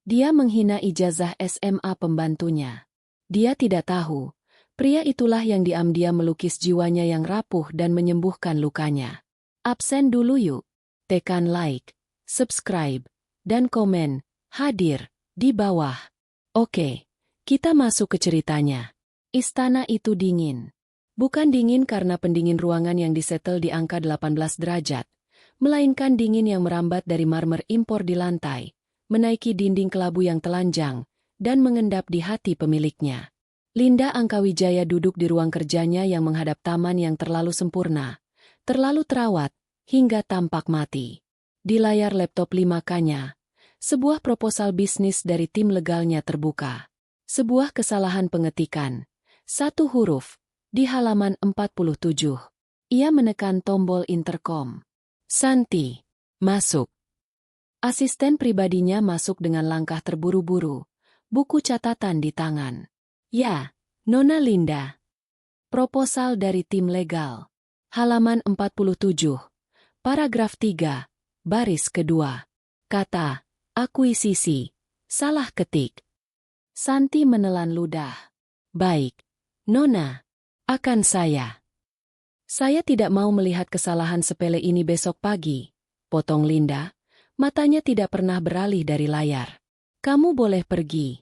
Dia menghina ijazah SMA pembantunya. Dia tidak tahu, pria itulah yang diam-diam melukis jiwanya yang rapuh dan menyembuhkan lukanya. Absen dulu yuk. Tekan like, subscribe, dan komen, hadir, di bawah. Oke, kita masuk ke ceritanya. Istana itu dingin. Bukan dingin karena pendingin ruangan yang disetel di angka 18 derajat, melainkan dingin yang merambat dari marmer impor di lantai, menaiki dinding kelabu yang telanjang, dan mengendap di hati pemiliknya. Linda Angkawijaya duduk di ruang kerjanya yang menghadap taman yang terlalu sempurna, terlalu terawat, hingga tampak mati. Di layar laptop 5K-nya, sebuah proposal bisnis dari tim legalnya terbuka. Sebuah kesalahan pengetikan, satu huruf, di halaman 47. Ia menekan tombol intercom. Santi, masuk. Asisten pribadinya masuk dengan langkah terburu-buru, buku catatan di tangan. Ya, Nona Linda. Proposal dari tim legal. Halaman 47. Paragraf 3, baris kedua. Kata, akuisisi. Salah ketik. Santi menelan ludah. Baik, Nona. Akan saya. Saya tidak mau melihat kesalahan sepele ini besok pagi. Potong Linda. Matanya tidak pernah beralih dari layar. Kamu boleh pergi.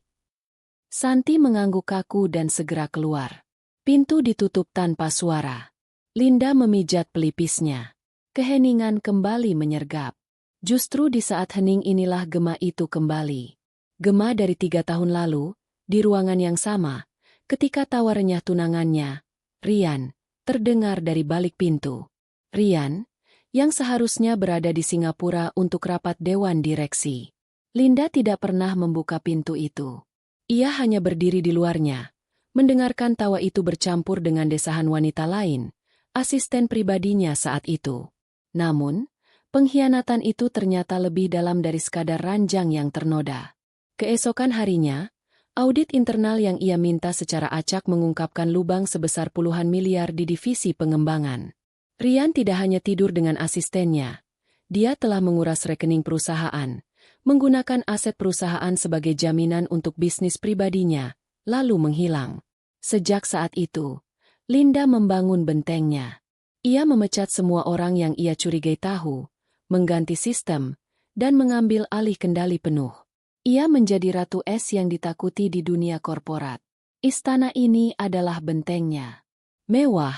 Santi mengangguk kaku dan segera keluar. Pintu ditutup tanpa suara. Linda memijat pelipisnya. Keheningan kembali menyergap. Justru di saat hening inilah gema itu kembali. Gema dari 3 tahun lalu, di ruangan yang sama, ketika tawa renyah tunangannya, Rian, terdengar dari balik pintu. Rian, yang seharusnya berada di Singapura untuk rapat dewan direksi. Linda tidak pernah membuka pintu itu. Ia hanya berdiri di luarnya, mendengarkan tawa itu bercampur dengan desahan wanita lain, asisten pribadinya saat itu. Namun, pengkhianatan itu ternyata lebih dalam dari sekadar ranjang yang ternoda. Keesokan harinya, audit internal yang ia minta secara acak mengungkapkan lubang sebesar puluhan miliar di divisi pengembangan. Rian tidak hanya tidur dengan asistennya. Dia telah menguras rekening perusahaan, menggunakan aset perusahaan sebagai jaminan untuk bisnis pribadinya, lalu menghilang. Sejak saat itu, Linda membangun bentengnya. Ia memecat semua orang yang ia curigai tahu, mengganti sistem, dan mengambil alih kendali penuh. Ia menjadi ratu es yang ditakuti di dunia korporat. Istana ini adalah bentengnya. Mewah,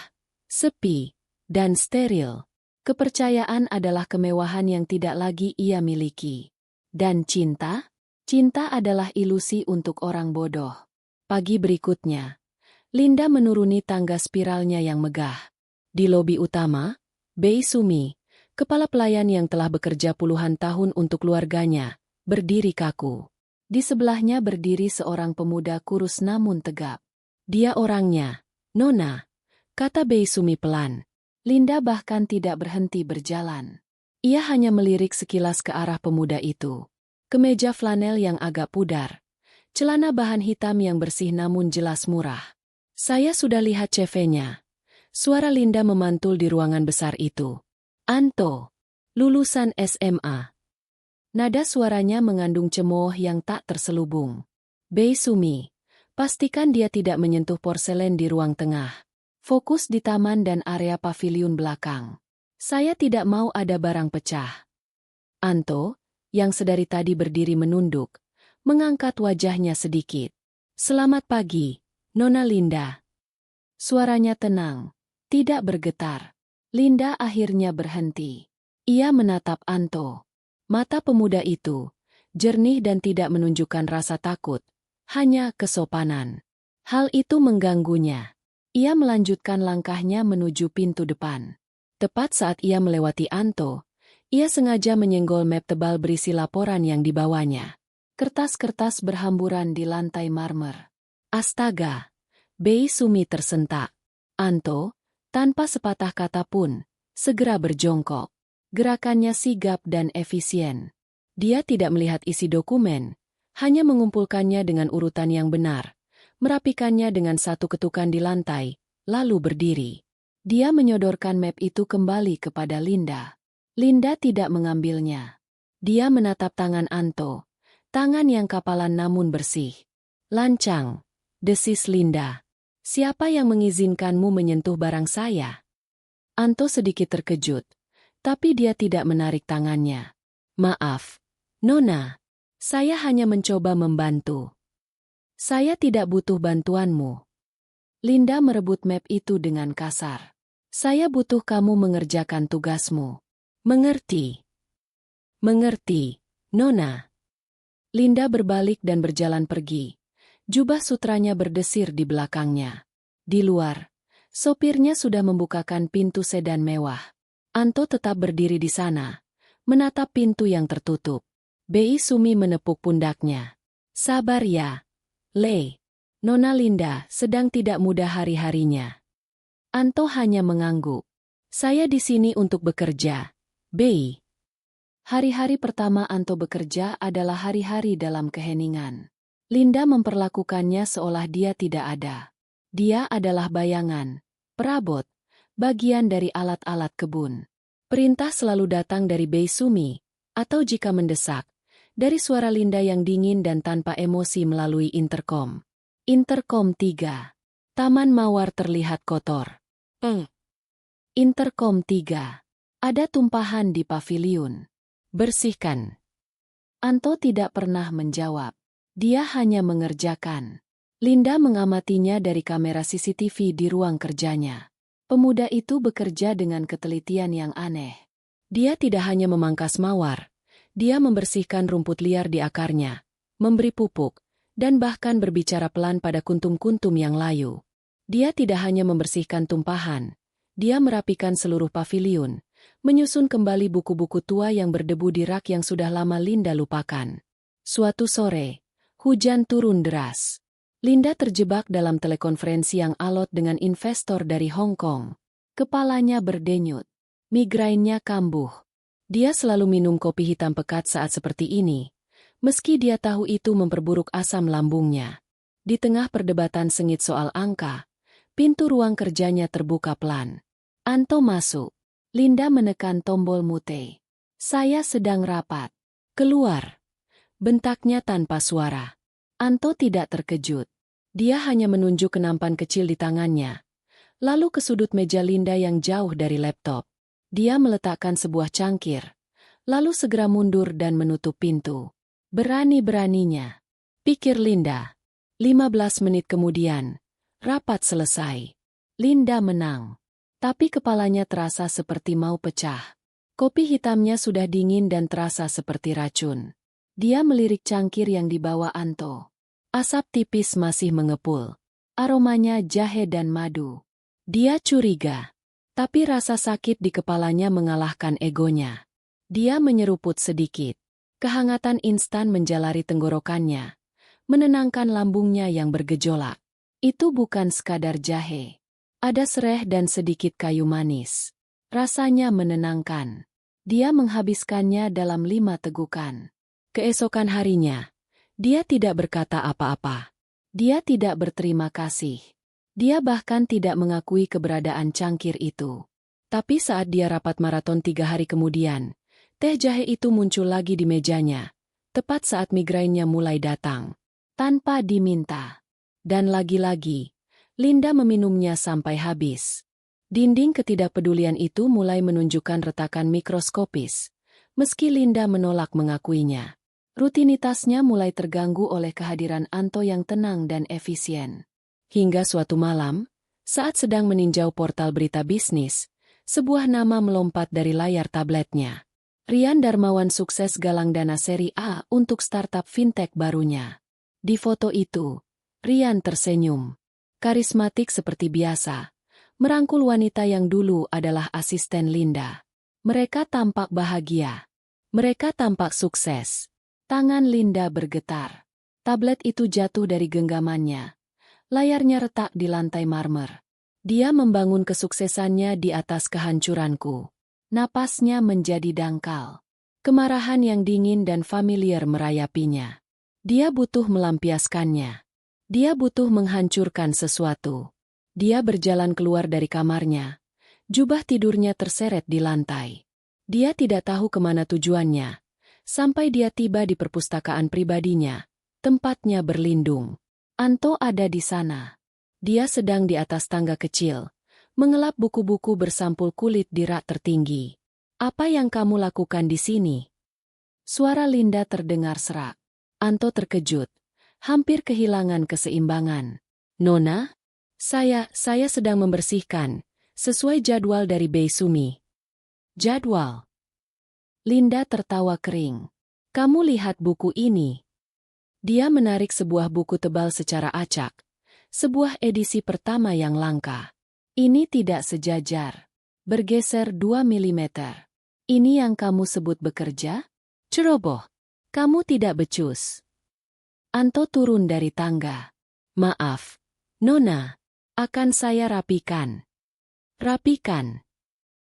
sepi, dan steril. Kepercayaan adalah kemewahan yang tidak lagi ia miliki. Dan cinta? Cinta adalah ilusi untuk orang bodoh. Pagi berikutnya, Linda menuruni tangga spiralnya yang megah. Di lobi utama, Bei Sumi, kepala pelayan yang telah bekerja puluhan tahun untuk keluarganya, berdiri kaku. Di sebelahnya berdiri seorang pemuda kurus namun tegap. Dia orangnya, Nona, kata Bei Sumi pelan. Linda bahkan tidak berhenti berjalan. Ia hanya melirik sekilas ke arah pemuda itu. Kemeja flanel yang agak pudar. Celana bahan hitam yang bersih namun jelas murah. Saya sudah lihat CV-nya. Suara Linda memantul di ruangan besar itu. Anto, lulusan SMA. Nada suaranya mengandung cemooh yang tak terselubung. Bei Sumi, pastikan dia tidak menyentuh porselen di ruang tengah. Fokus di taman dan area paviliun belakang. Saya tidak mau ada barang pecah. Anto, yang sedari tadi berdiri menunduk, mengangkat wajahnya sedikit. Selamat pagi, Nona Linda. Suaranya tenang. Tidak bergetar. Linda akhirnya berhenti. Ia menatap Anto. Mata pemuda itu, jernih dan tidak menunjukkan rasa takut, hanya kesopanan. Hal itu mengganggunya. Ia melanjutkan langkahnya menuju pintu depan. Tepat saat ia melewati Anto, ia sengaja menyenggol map tebal berisi laporan yang dibawanya. Kertas-kertas berhamburan di lantai marmer. Astaga! Bei Sumi tersentak. Anto, tanpa sepatah kata pun, segera berjongkok. Gerakannya sigap dan efisien. Dia tidak melihat isi dokumen, hanya mengumpulkannya dengan urutan yang benar, merapikannya dengan satu ketukan di lantai, lalu berdiri. Dia menyodorkan map itu kembali kepada Linda. Linda tidak mengambilnya. Dia menatap tangan Anto, Tangan yang kapalan namun bersih. Lancang, desis Linda. Siapa yang mengizinkanmu menyentuh barang saya? Anto sedikit terkejut, tapi dia tidak menarik tangannya. Maaf, Nona. Saya hanya mencoba membantu. Saya tidak butuh bantuanmu. Linda merebut map itu dengan kasar. Saya butuh kamu mengerjakan tugasmu. Mengerti? Mengerti, Nona. Linda berbalik dan berjalan pergi. Jubah sutranya berdesir di belakangnya. Di luar, sopirnya sudah membukakan pintu sedan mewah. Anto tetap berdiri di sana, menatap pintu yang tertutup. Bei Sumi menepuk pundaknya. Sabar ya, Le. Nona Linda sedang tidak mudah hari-harinya. Anto hanya mengangguk. Saya di sini untuk bekerja, Bei. Hari-hari pertama Anto bekerja adalah hari-hari dalam keheningan. Linda memperlakukannya seolah dia tidak ada. Dia adalah bayangan, perabot, bagian dari alat-alat kebun. Perintah selalu datang dari Bei Sumi, atau jika mendesak, dari suara Linda yang dingin dan tanpa emosi melalui interkom. Interkom 3. Taman Mawar terlihat kotor. Interkom 3. Ada tumpahan di paviliun. Bersihkan. Anto tidak pernah menjawab. Dia hanya mengerjakan. Linda mengamatinya dari kamera CCTV di ruang kerjanya. Pemuda itu bekerja dengan ketelitian yang aneh. Dia tidak hanya memangkas mawar, dia membersihkan rumput liar di akarnya, memberi pupuk, dan bahkan berbicara pelan pada kuntum-kuntum yang layu. Dia tidak hanya membersihkan tumpahan, dia merapikan seluruh paviliun, menyusun kembali buku-buku tua yang berdebu di rak yang sudah lama Linda lupakan. Suatu sore, hujan turun deras. Linda terjebak dalam telekonferensi yang alot dengan investor dari Hong Kong. Kepalanya berdenyut. Migrainnya kambuh. Dia selalu minum kopi hitam pekat saat seperti ini, meski dia tahu itu memperburuk asam lambungnya. Di tengah perdebatan sengit soal angka, pintu ruang kerjanya terbuka pelan. Anto masuk. Linda menekan tombol mute. Saya sedang rapat. Keluar. Bentaknya tanpa suara. Anto tidak terkejut. Dia hanya menunjuk ke nampan kecil di tangannya. Lalu ke sudut meja Linda yang jauh dari laptop. Dia meletakkan sebuah cangkir. Lalu segera mundur dan menutup pintu. Berani-beraninya, pikir Linda. 15 menit kemudian, rapat selesai. Linda menang. Tapi kepalanya terasa seperti mau pecah. Kopi hitamnya sudah dingin dan terasa seperti racun. Dia melirik cangkir yang dibawa Anto. Asap tipis masih mengepul. Aromanya jahe dan madu. Dia curiga. Tapi rasa sakit di kepalanya mengalahkan egonya. Dia menyeruput sedikit. Kehangatan instan menjalari tenggorokannya. Menenangkan lambungnya yang bergejolak. Itu bukan sekadar jahe. Ada sereh dan sedikit kayu manis. Rasanya menenangkan. Dia menghabiskannya dalam 5 tegukan. Keesokan harinya, dia tidak berkata apa-apa. Dia tidak berterima kasih. Dia bahkan tidak mengakui keberadaan cangkir itu. Tapi saat dia rapat maraton 3 hari kemudian, teh jahe itu muncul lagi di mejanya, tepat saat migrainnya mulai datang. Tanpa diminta. Dan lagi-lagi, Linda meminumnya sampai habis. Dinding ketidakpedulian itu mulai menunjukkan retakan mikroskopis, meski Linda menolak mengakuinya. Rutinitasnya mulai terganggu oleh kehadiran Anto yang tenang dan efisien. Hingga suatu malam, saat sedang meninjau portal berita bisnis, sebuah nama melompat dari layar tabletnya. Rian Darmawan sukses galang dana seri A untuk startup fintech barunya. Di foto itu, Rian tersenyum. Karismatik seperti biasa, merangkul wanita yang dulu adalah asisten Linda. Mereka tampak bahagia. Mereka tampak sukses. Tangan Linda bergetar. Tablet itu jatuh dari genggamannya. Layarnya retak di lantai marmer. Dia membangun kesuksesannya di atas kehancuranku. Napasnya menjadi dangkal. Kemarahan yang dingin dan familiar merayapinya. Dia butuh melampiaskannya. Dia butuh menghancurkan sesuatu. Dia berjalan keluar dari kamarnya. Jubah tidurnya terseret di lantai. Dia tidak tahu kemana tujuannya. sampai dia tiba di perpustakaan pribadinya, tempatnya berlindung. Anto ada di sana. Dia sedang di atas tangga kecil, mengelap buku-buku bersampul kulit di rak tertinggi. Apa yang kamu lakukan di sini? Suara Linda terdengar serak. Anto terkejut, hampir kehilangan keseimbangan. Nona? Saya sedang membersihkan, sesuai jadwal dari Beisumi. Jadwal? Linda tertawa kering. Kamu lihat buku ini? Dia menarik sebuah buku tebal secara acak, sebuah edisi pertama yang langka. Ini tidak sejajar. Bergeser 2 milimeter. Ini yang kamu sebut bekerja? Ceroboh. Kamu tidak becus. Anto turun dari tangga. Maaf, Nona. Akan saya rapikan. Rapikan.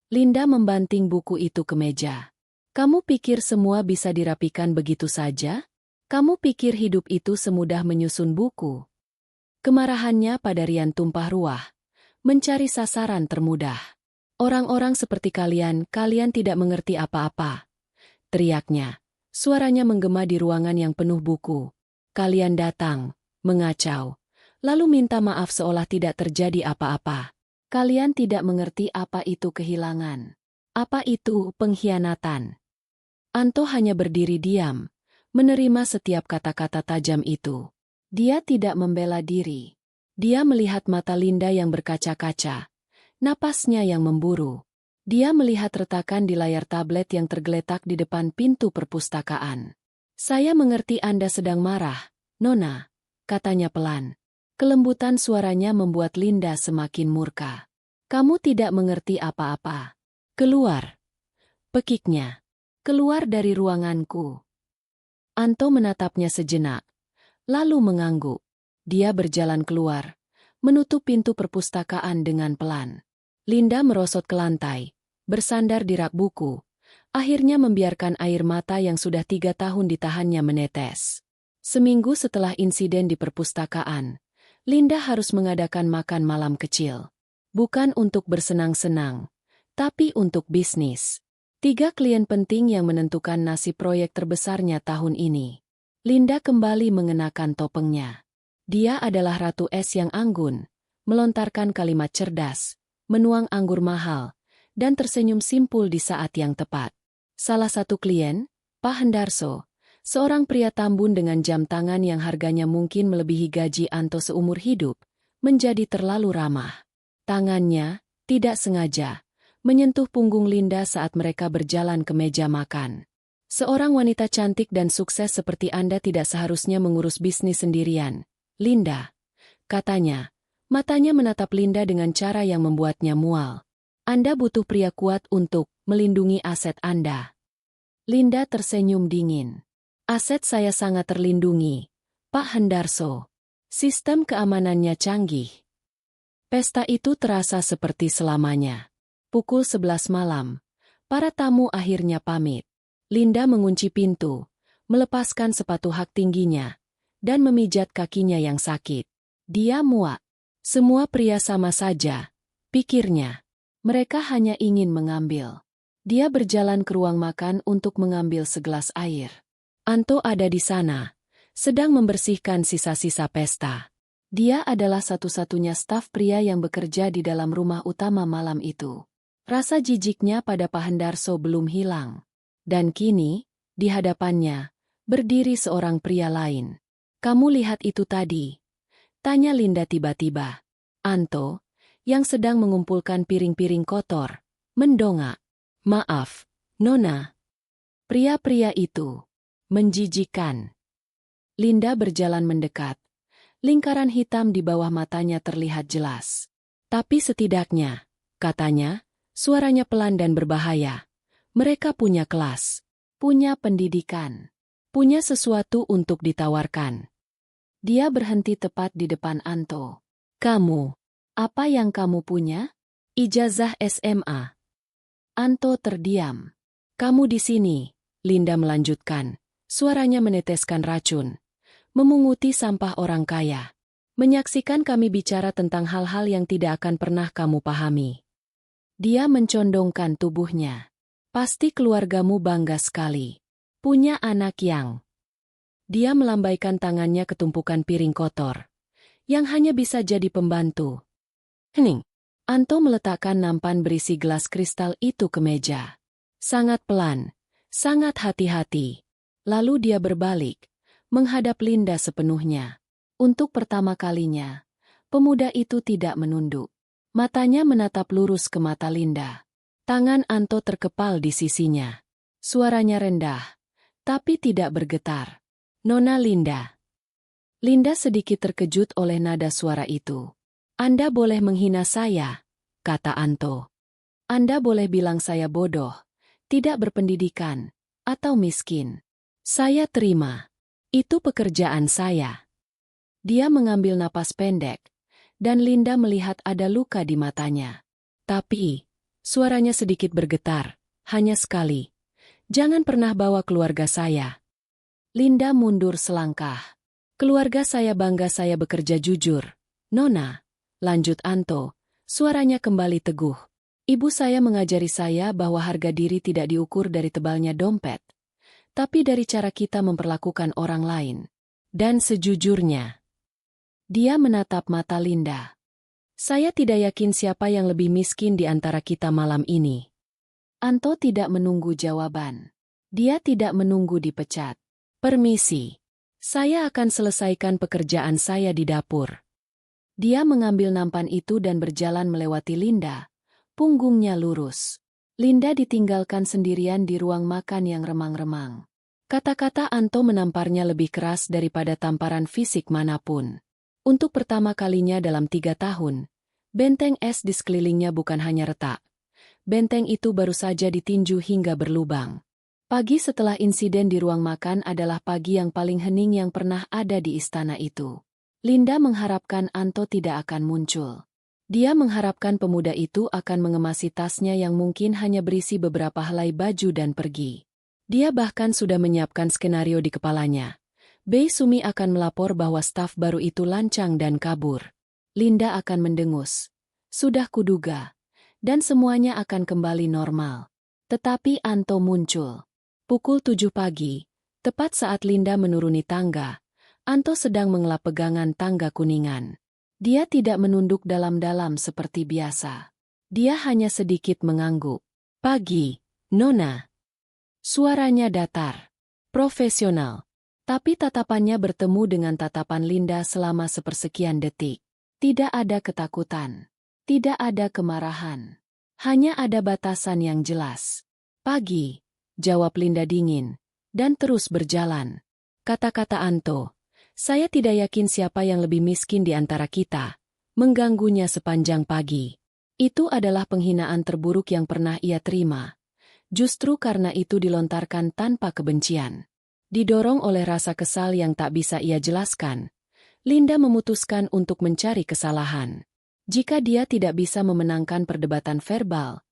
Linda membanting buku itu ke meja. Kamu pikir semua bisa dirapikan begitu saja? Kamu pikir hidup itu semudah menyusun buku? Kemarahannya pada Rian tumpah ruah, mencari sasaran termudah. Orang-orang seperti kalian tidak mengerti apa-apa. Teriaknya, suaranya menggema di ruangan yang penuh buku. Kalian datang, mengacau, lalu minta maaf seolah tidak terjadi apa-apa. Kalian tidak mengerti apa itu kehilangan. Apa itu pengkhianatan. Anto hanya berdiri diam, menerima setiap kata-kata tajam itu. Dia tidak membela diri. Dia melihat mata Linda yang berkaca-kaca, napasnya yang memburu. Dia melihat retakan di layar tablet yang tergeletak di depan pintu perpustakaan. Saya mengerti Anda sedang marah, Nona, katanya pelan. Kelembutan suaranya membuat Linda semakin murka. Kamu tidak mengerti apa-apa. Keluar. Pekiknya. Keluar dari ruanganku. Anto menatapnya sejenak, lalu mengangguk. Dia berjalan keluar, menutup pintu perpustakaan dengan pelan. Linda merosot ke lantai, bersandar di rak buku, akhirnya membiarkan air mata yang sudah 3 tahun ditahannya menetes. Seminggu setelah insiden di perpustakaan, Linda harus mengadakan makan malam kecil. Bukan untuk bersenang-senang, tapi untuk bisnis. 3 klien penting yang menentukan nasib proyek terbesarnya tahun ini. Linda kembali mengenakan topengnya. Dia adalah Ratu Es yang anggun, melontarkan kalimat cerdas, menuang anggur mahal, dan tersenyum simpul di saat yang tepat. Salah satu klien, Pak Hendarso, seorang pria tambun dengan jam tangan yang harganya mungkin melebihi gaji Anto seumur hidup, menjadi terlalu ramah. Tangannya, tidak sengaja, menyentuh punggung Linda saat mereka berjalan ke meja makan. Seorang wanita cantik dan sukses seperti Anda tidak seharusnya mengurus bisnis sendirian, Linda, katanya. Matanya menatap Linda dengan cara yang membuatnya mual. Anda butuh pria kuat untuk melindungi aset Anda. Linda tersenyum dingin. Aset saya sangat terlindungi, Pak Hendarso. Sistem keamanannya canggih. Pesta itu terasa seperti selamanya. Pukul 11 malam, para tamu akhirnya pamit. Linda mengunci pintu, melepaskan sepatu hak tingginya, dan memijat kakinya yang sakit. Dia muak. Semua pria sama saja, pikirnya. Mereka hanya ingin mengambil. Dia berjalan ke ruang makan untuk mengambil segelas air. Anto ada di sana, sedang membersihkan sisa-sisa pesta. Dia adalah satu-satunya staf pria yang bekerja di dalam rumah utama malam itu. Rasa jijiknya pada Pak Hendarso belum hilang. Dan kini, di hadapannya, berdiri seorang pria lain. Kamu lihat itu tadi? Tanya Linda tiba-tiba. Anto, yang sedang mengumpulkan piring-piring kotor, mendongak. Maaf, Nona. Pria-pria itu menjijikan. Linda berjalan mendekat. Lingkaran hitam di bawah matanya terlihat jelas. Tapi setidaknya, katanya, suaranya pelan dan berbahaya. Mereka punya kelas, punya pendidikan, punya sesuatu untuk ditawarkan. Dia berhenti tepat di depan Anto. Kamu, apa yang kamu punya? Ijazah SMA. Anto terdiam. Kamu di sini, Linda melanjutkan. Suaranya meneteskan racun. Memunguti sampah orang kaya. Menyaksikan kami bicara tentang hal-hal yang tidak akan pernah kamu pahami. Dia mencondongkan tubuhnya. Pasti keluargamu bangga sekali. Punya anak yang... Dia melambaikan tangannya ke tumpukan piring kotor, yang hanya bisa jadi pembantu. Hening. Anto meletakkan nampan berisi gelas kristal itu ke meja. Sangat pelan, sangat hati-hati. Lalu dia berbalik, menghadap Linda sepenuhnya. Untuk pertama kalinya, pemuda itu tidak menunduk. Matanya menatap lurus ke mata Linda. Tangan Anto terkepal di sisinya. Suaranya rendah, tapi tidak bergetar. Nona Linda. Linda sedikit terkejut oleh nada suara itu. Anda boleh menghina saya, kata Anto. Anda boleh bilang saya bodoh, tidak berpendidikan, atau miskin. Saya terima. Itu pekerjaan saya. Dia mengambil napas pendek, dan Linda melihat ada luka di matanya. Tapi, suaranya sedikit bergetar, hanya sekali. Jangan pernah bawa keluarga saya. Linda mundur selangkah. Keluarga saya bangga saya bekerja jujur. Nona, lanjut Anto, suaranya kembali teguh. Ibu saya mengajari saya bahwa harga diri tidak diukur dari tebalnya dompet, tapi dari cara kita memperlakukan orang lain. Dan sejujurnya, dia menatap mata Linda. Saya tidak yakin siapa yang lebih miskin di antara kita malam ini. Anto tidak menunggu jawaban. Dia tidak menunggu dipecat. Permisi. Saya akan selesaikan pekerjaan saya di dapur. Dia mengambil nampan itu dan berjalan melewati Linda. Punggungnya lurus. Linda ditinggalkan sendirian di ruang makan yang remang-remang. Kata-kata Anto menamparnya lebih keras daripada tamparan fisik manapun. Untuk pertama kalinya dalam 3 tahun, benteng es di sekelilingnya bukan hanya retak. Benteng itu baru saja ditinju hingga berlubang. Pagi setelah insiden di ruang makan adalah pagi yang paling hening yang pernah ada di istana itu. Linda mengharapkan Anto tidak akan muncul. Dia mengharapkan pemuda itu akan mengemasi tasnya yang mungkin hanya berisi beberapa helai baju dan pergi. Dia bahkan sudah menyiapkan skenario di kepalanya. Bei Sumi akan melapor bahwa staf baru itu lancang dan kabur. Linda akan mendengus. Sudah kuduga. Dan semuanya akan kembali normal. Tetapi Anto muncul. Pukul 7 pagi, tepat saat Linda menuruni tangga, Anto sedang mengelap pegangan tangga kuningan. Dia tidak menunduk dalam-dalam seperti biasa. Dia hanya sedikit mengangguk. Pagi, Nona. Suaranya datar, profesional. Tapi tatapannya bertemu dengan tatapan Linda selama sepersekian detik. Tidak ada ketakutan. Tidak ada kemarahan. Hanya ada batasan yang jelas. Pagi. Jawab Linda dingin, dan terus berjalan. Kata-kata Anto, saya tidak yakin siapa yang lebih miskin di antara kita, mengganggunya sepanjang pagi. Itu adalah penghinaan terburuk yang pernah ia terima. Justru karena itu dilontarkan tanpa kebencian. Didorong oleh rasa kesal yang tak bisa ia jelaskan, Linda memutuskan untuk mencari kesalahan. Jika dia tidak bisa memenangkan perdebatan verbal,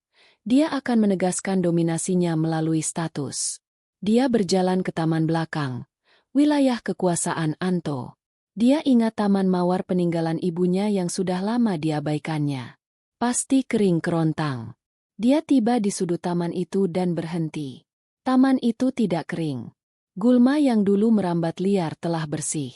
dia akan menegaskan dominasinya melalui status. Dia berjalan ke taman belakang, wilayah kekuasaan Anto. Dia ingat taman mawar peninggalan ibunya yang sudah lama diabaikannya. Pasti kering kerontang. Dia tiba di sudut taman itu dan berhenti. Taman itu tidak kering. Gulma yang dulu merambat liar telah bersih.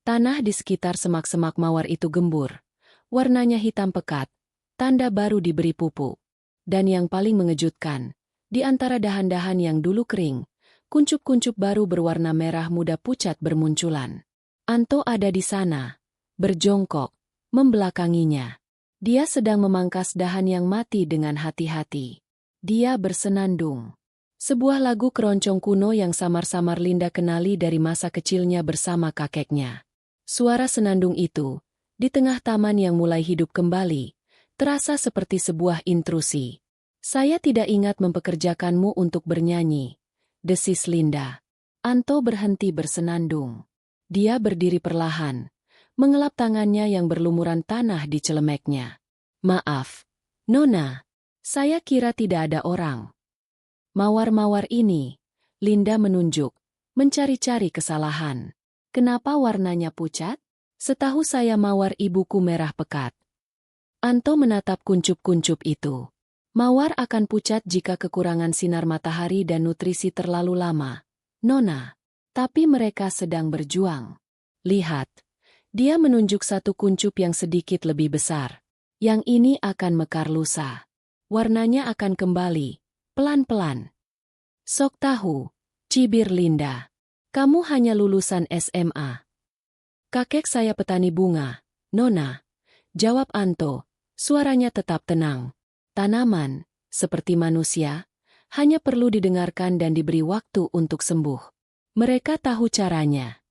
Tanah di sekitar semak-semak mawar itu gembur. Warnanya hitam pekat, tanda baru diberi pupuk. Dan yang paling mengejutkan, di antara dahan-dahan yang dulu kering, kuncup-kuncup baru berwarna merah muda pucat bermunculan. Anto ada di sana, berjongkok, membelakanginya. Dia sedang memangkas dahan yang mati dengan hati-hati. Dia bersenandung. Sebuah lagu keroncong kuno yang samar-samar Linda kenali dari masa kecilnya bersama kakeknya. Suara senandung itu, di tengah taman yang mulai hidup kembali, terasa seperti sebuah intrusi. Saya tidak ingat mempekerjakanmu untuk bernyanyi, desis Linda. Anto berhenti bersenandung. Dia berdiri perlahan, mengelap tangannya yang berlumuran tanah di celemeknya. Maaf, Nona, saya kira tidak ada orang. Mawar-mawar ini, Linda menunjuk, mencari-cari kesalahan. Kenapa warnanya pucat? Setahu saya mawar ibuku merah pekat. Anto menatap kuncup-kuncup itu. Mawar akan pucat jika kekurangan sinar matahari dan nutrisi terlalu lama. Nona. Tapi mereka sedang berjuang. Lihat. Dia menunjuk satu kuncup yang sedikit lebih besar. Yang ini akan mekar lusa. Warnanya akan kembali. Pelan-pelan. Sok tahu. Cibir Linda. Kamu hanya lulusan SMA. Kakek saya petani bunga. Nona. Jawab Anto. Suaranya tetap tenang. Tanaman, seperti manusia, hanya perlu didengarkan dan diberi waktu untuk sembuh. Mereka tahu caranya.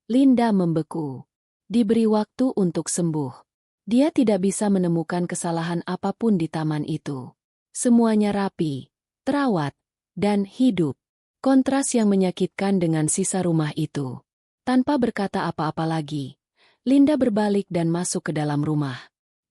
Linda membeku. Diberi waktu untuk sembuh. Dia tidak bisa menemukan kesalahan apapun di taman itu. Semuanya rapi, terawat, dan hidup. Kontras yang menyakitkan dengan sisa rumah itu. Tanpa berkata apa-apa lagi, Linda berbalik dan masuk ke dalam rumah.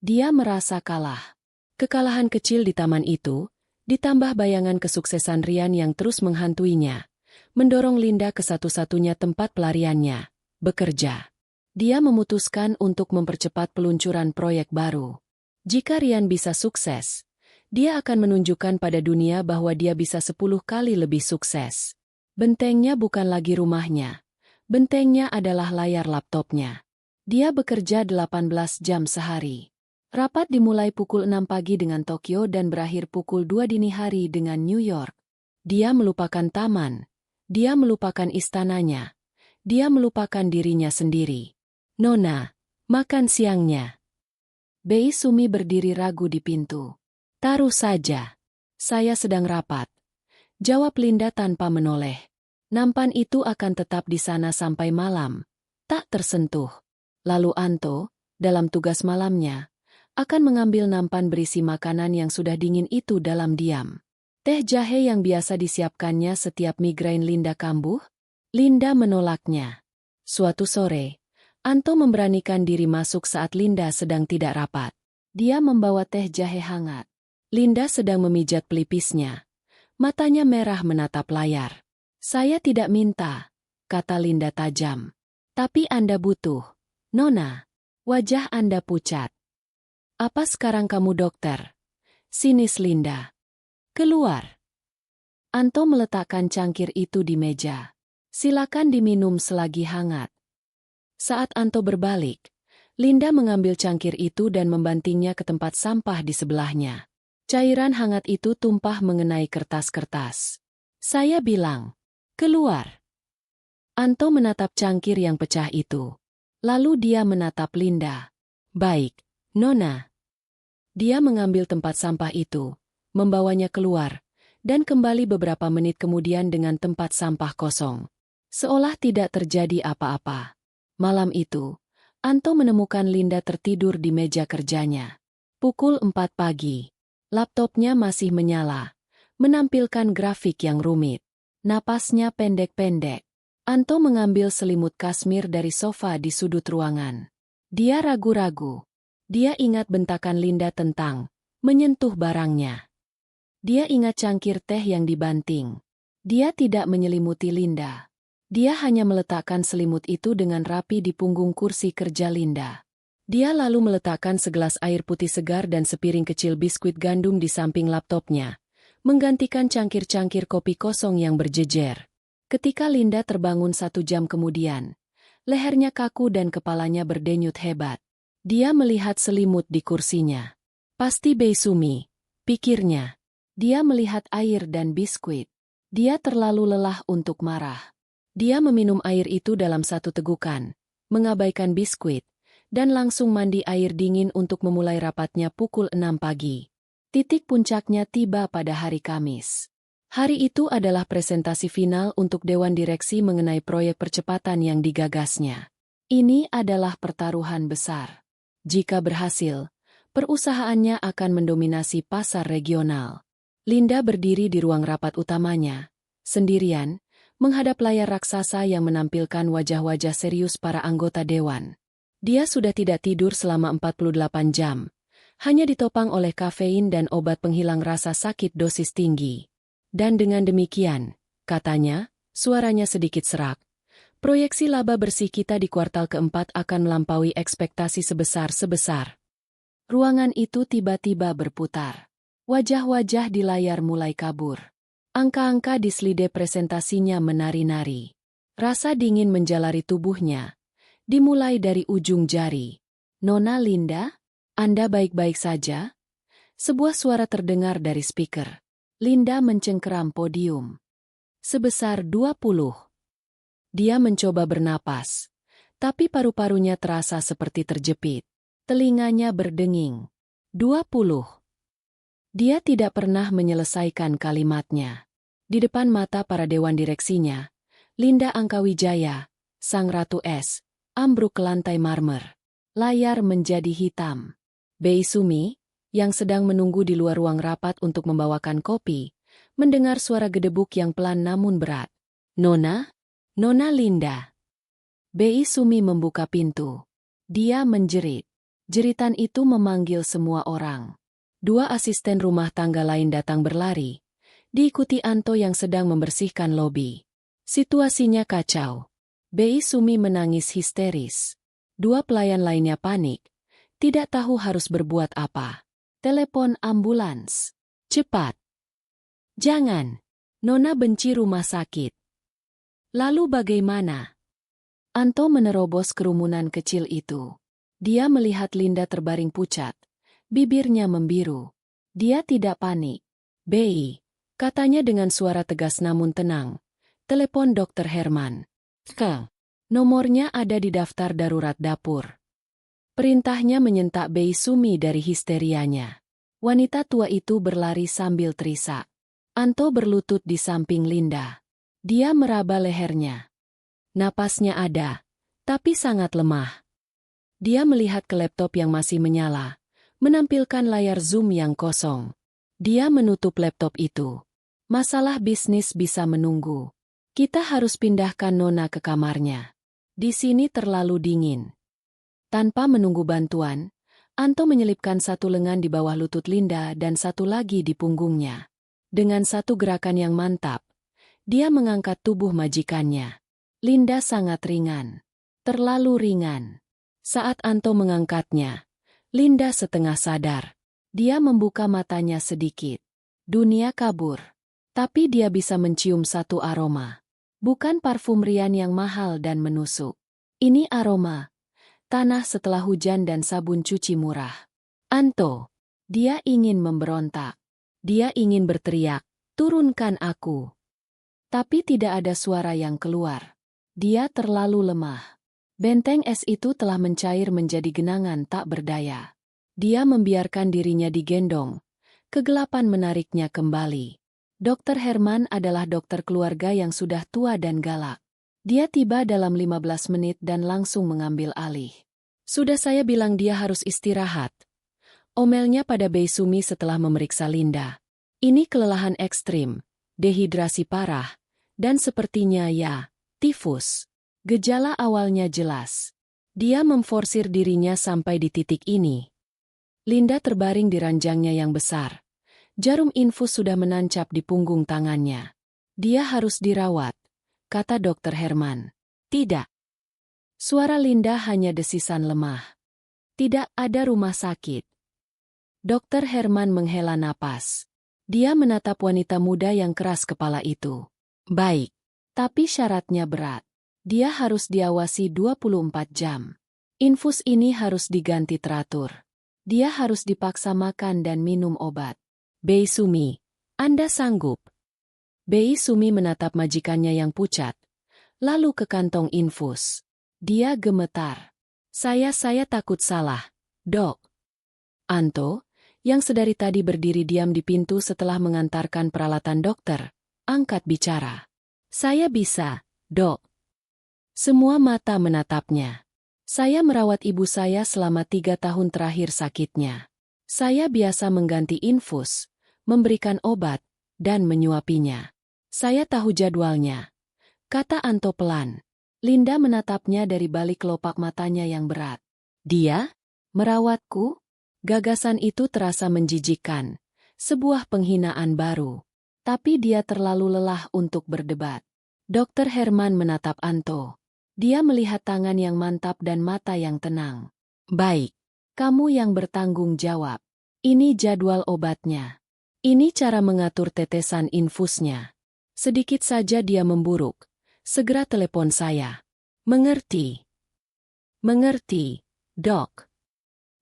Dia merasa kalah. Kekalahan kecil di taman itu, ditambah bayangan kesuksesan Rian yang terus menghantuinya, mendorong Linda ke satu-satunya tempat pelariannya, bekerja. Dia memutuskan untuk mempercepat peluncuran proyek baru. Jika Rian bisa sukses, dia akan menunjukkan pada dunia bahwa dia bisa 10 kali lebih sukses. Bentengnya bukan lagi rumahnya. Bentengnya adalah layar laptopnya. Dia bekerja 18 jam sehari. Rapat dimulai pukul 6 pagi dengan Tokyo dan berakhir pukul 2 dini hari dengan New York. Dia melupakan taman. Dia melupakan istananya. Dia melupakan dirinya sendiri. Nona, makan siangnya. Bei Sumi berdiri ragu di pintu. Taruh saja. Saya sedang rapat. Jawab Linda tanpa menoleh. Nampan itu akan tetap di sana sampai malam. Tak tersentuh. Lalu Anto, dalam tugas malamnya, akan mengambil nampan berisi makanan yang sudah dingin itu dalam diam. Teh jahe yang biasa disiapkannya setiap migrain Linda kambuh? Linda menolaknya. Suatu sore, Anto memberanikan diri masuk saat Linda sedang tidak rapat. Dia membawa teh jahe hangat. Linda sedang memijat pelipisnya. Matanya merah menatap layar. Saya tidak minta, kata Linda tajam. Tapi Anda butuh. Nona, wajah Anda pucat. Apa sekarang kamu dokter? Sinis Linda. Keluar. Anto meletakkan cangkir itu di meja. Silakan diminum selagi hangat. Saat Anto berbalik, Linda mengambil cangkir itu dan membantingnya ke tempat sampah di sebelahnya. Cairan hangat itu tumpah mengenai kertas-kertas. Saya bilang, keluar. Anto menatap cangkir yang pecah itu. Lalu dia menatap Linda. Baik. Nona. Dia mengambil tempat sampah itu, membawanya keluar, dan kembali beberapa menit kemudian dengan tempat sampah kosong. Seolah tidak terjadi apa-apa. Malam itu, Anto menemukan Linda tertidur di meja kerjanya. Pukul 4 pagi. Laptopnya masih menyala, menampilkan grafik yang rumit. Napasnya pendek-pendek. Anto mengambil selimut kasmir dari sofa di sudut ruangan. Dia ragu-ragu. Dia ingat bentakan Linda tentang menyentuh barangnya. Dia ingat cangkir teh yang dibanting. Dia tidak menyelimuti Linda. Dia hanya meletakkan selimut itu dengan rapi di punggung kursi kerja Linda. Dia lalu meletakkan segelas air putih segar dan sepiring kecil biskuit gandum di samping laptopnya, menggantikan cangkir-cangkir kopi kosong yang berjejer. Ketika Linda terbangun 1 jam kemudian, lehernya kaku dan kepalanya berdenyut hebat. Dia melihat selimut di kursinya. Pasti Bei Sumi, pikirnya. Dia melihat air dan biskuit. Dia terlalu lelah untuk marah. Dia meminum air itu dalam satu tegukan, mengabaikan biskuit, dan langsung mandi air dingin untuk memulai rapatnya pukul 6 pagi. Titik puncaknya tiba pada hari Kamis. Hari itu adalah presentasi final untuk Dewan Direksi mengenai proyek percepatan yang digagasnya. Ini adalah pertaruhan besar. Jika berhasil, perusahaannya akan mendominasi pasar regional. Linda berdiri di ruang rapat utamanya, sendirian, menghadap layar raksasa yang menampilkan wajah-wajah serius para anggota dewan. Dia sudah tidak tidur selama 48 jam, hanya ditopang oleh kafein dan obat penghilang rasa sakit dosis tinggi. Dan dengan demikian, katanya, suaranya sedikit serak, proyeksi laba bersih kita di kuartal keempat akan melampaui ekspektasi sebesar-sebesar. Ruangan itu tiba-tiba berputar. Wajah-wajah di layar mulai kabur. Angka-angka di slide presentasinya menari-nari. Rasa dingin menjalari tubuhnya. Dimulai dari ujung jari. "Nona Linda, Anda baik-baik saja?" Sebuah suara terdengar dari speaker. Linda mencengkeram podium. Sebesar 20. Dia mencoba bernapas. Tapi paru-parunya terasa seperti terjepit. Telinganya berdenging. 20. Dia tidak pernah menyelesaikan kalimatnya. Di depan mata para dewan direksinya, Linda Angkawijaya, sang ratu es, ambruk ke lantai marmer. Layar menjadi hitam. Bei Sumi, yang sedang menunggu di luar ruang rapat untuk membawakan kopi, mendengar suara gedebuk yang pelan namun berat. "Nona? Nona Linda." Bei Sumi membuka pintu. Dia menjerit. Jeritan itu memanggil semua orang. 2 asisten rumah tangga lain datang berlari, diikuti Anto yang sedang membersihkan lobi. Situasinya kacau. Bei Sumi menangis histeris. 2 pelayan lainnya panik, tidak tahu harus berbuat apa. "Telepon ambulans. Cepat." "Jangan. Nona benci rumah sakit." "Lalu bagaimana?" Anto menerobos kerumunan kecil itu. Dia melihat Linda terbaring pucat. Bibirnya membiru. Dia tidak panik. "Bei," katanya dengan suara tegas namun tenang. "Telepon Dokter Herman. Nomornya ada di daftar darurat dapur." Perintahnya menyentak Bei Sumi dari histerianya. Wanita tua itu berlari sambil terisak. Anto berlutut di samping Linda. Dia meraba lehernya. Napasnya ada, tapi sangat lemah. Dia melihat ke laptop yang masih menyala, menampilkan layar Zoom yang kosong. Dia menutup laptop itu. "Masalah bisnis bisa menunggu. Kita harus pindahkan Nona ke kamarnya. Di sini terlalu dingin." Tanpa menunggu bantuan, Anto menyelipkan satu lengan di bawah lutut Linda dan satu lagi di punggungnya. Dengan satu gerakan yang mantap, dia mengangkat tubuh majikannya. Linda sangat ringan. Terlalu ringan. Saat Anto mengangkatnya, Linda setengah sadar. Dia membuka matanya sedikit. Dunia kabur. Tapi dia bisa mencium satu aroma. Bukan parfum Rian yang mahal dan menusuk. Ini aroma tanah setelah hujan dan sabun cuci murah. Anto. Dia ingin memberontak. Dia ingin berteriak, "Turunkan aku." Tapi tidak ada suara yang keluar. Dia terlalu lemah. Benteng es itu telah mencair menjadi genangan tak berdaya. Dia membiarkan dirinya digendong. Kegelapan menariknya kembali. Dokter Herman adalah dokter keluarga yang sudah tua dan galak. Dia tiba dalam 15 menit dan langsung mengambil alih. "Sudah saya bilang dia harus istirahat," omelnya pada Bei Sumi setelah memeriksa Linda. "Ini kelelahan ekstrim, dehidrasi parah, dan sepertinya tifus." Gejala awalnya jelas. Dia memforsir dirinya sampai di titik ini. Linda terbaring di ranjangnya yang besar. Jarum infus sudah menancap di punggung tangannya. "Dia harus dirawat," kata Dokter Herman. "Tidak." Suara Linda hanya desisan lemah. "Tidak ada rumah sakit." Dokter Herman menghela napas. Dia menatap wanita muda yang keras kepala itu. "Baik. Tapi syaratnya berat. Dia harus diawasi 24 jam. Infus ini harus diganti teratur. Dia harus dipaksa makan dan minum obat." "Bei Sumi, Anda sanggup?" Bei Sumi menatap majikannya yang pucat, lalu ke kantong infus. Dia gemetar. Saya takut salah, Dok." Anto, yang sedari tadi berdiri diam di pintu setelah mengantarkan peralatan dokter, angkat bicara. "Saya bisa, Dok." Semua mata menatapnya. "Saya merawat ibu saya selama 3 tahun terakhir sakitnya. Saya biasa mengganti infus, memberikan obat, dan menyuapinya. Saya tahu jadwalnya," kata Anto pelan. Linda menatapnya dari balik kelopak matanya yang berat. "Dia? Merawatku?" Gagasan itu terasa menjijikkan, sebuah penghinaan baru. Tapi dia terlalu lelah untuk berdebat. Dokter Herman menatap Anto. Dia melihat tangan yang mantap dan mata yang tenang. "Baik, kamu yang bertanggung jawab. Ini jadwal obatnya." Ini cara mengatur tetesan infusnya. Sedikit saja dia memburuk. Segera telepon saya. Mengerti? Mengerti, Dok.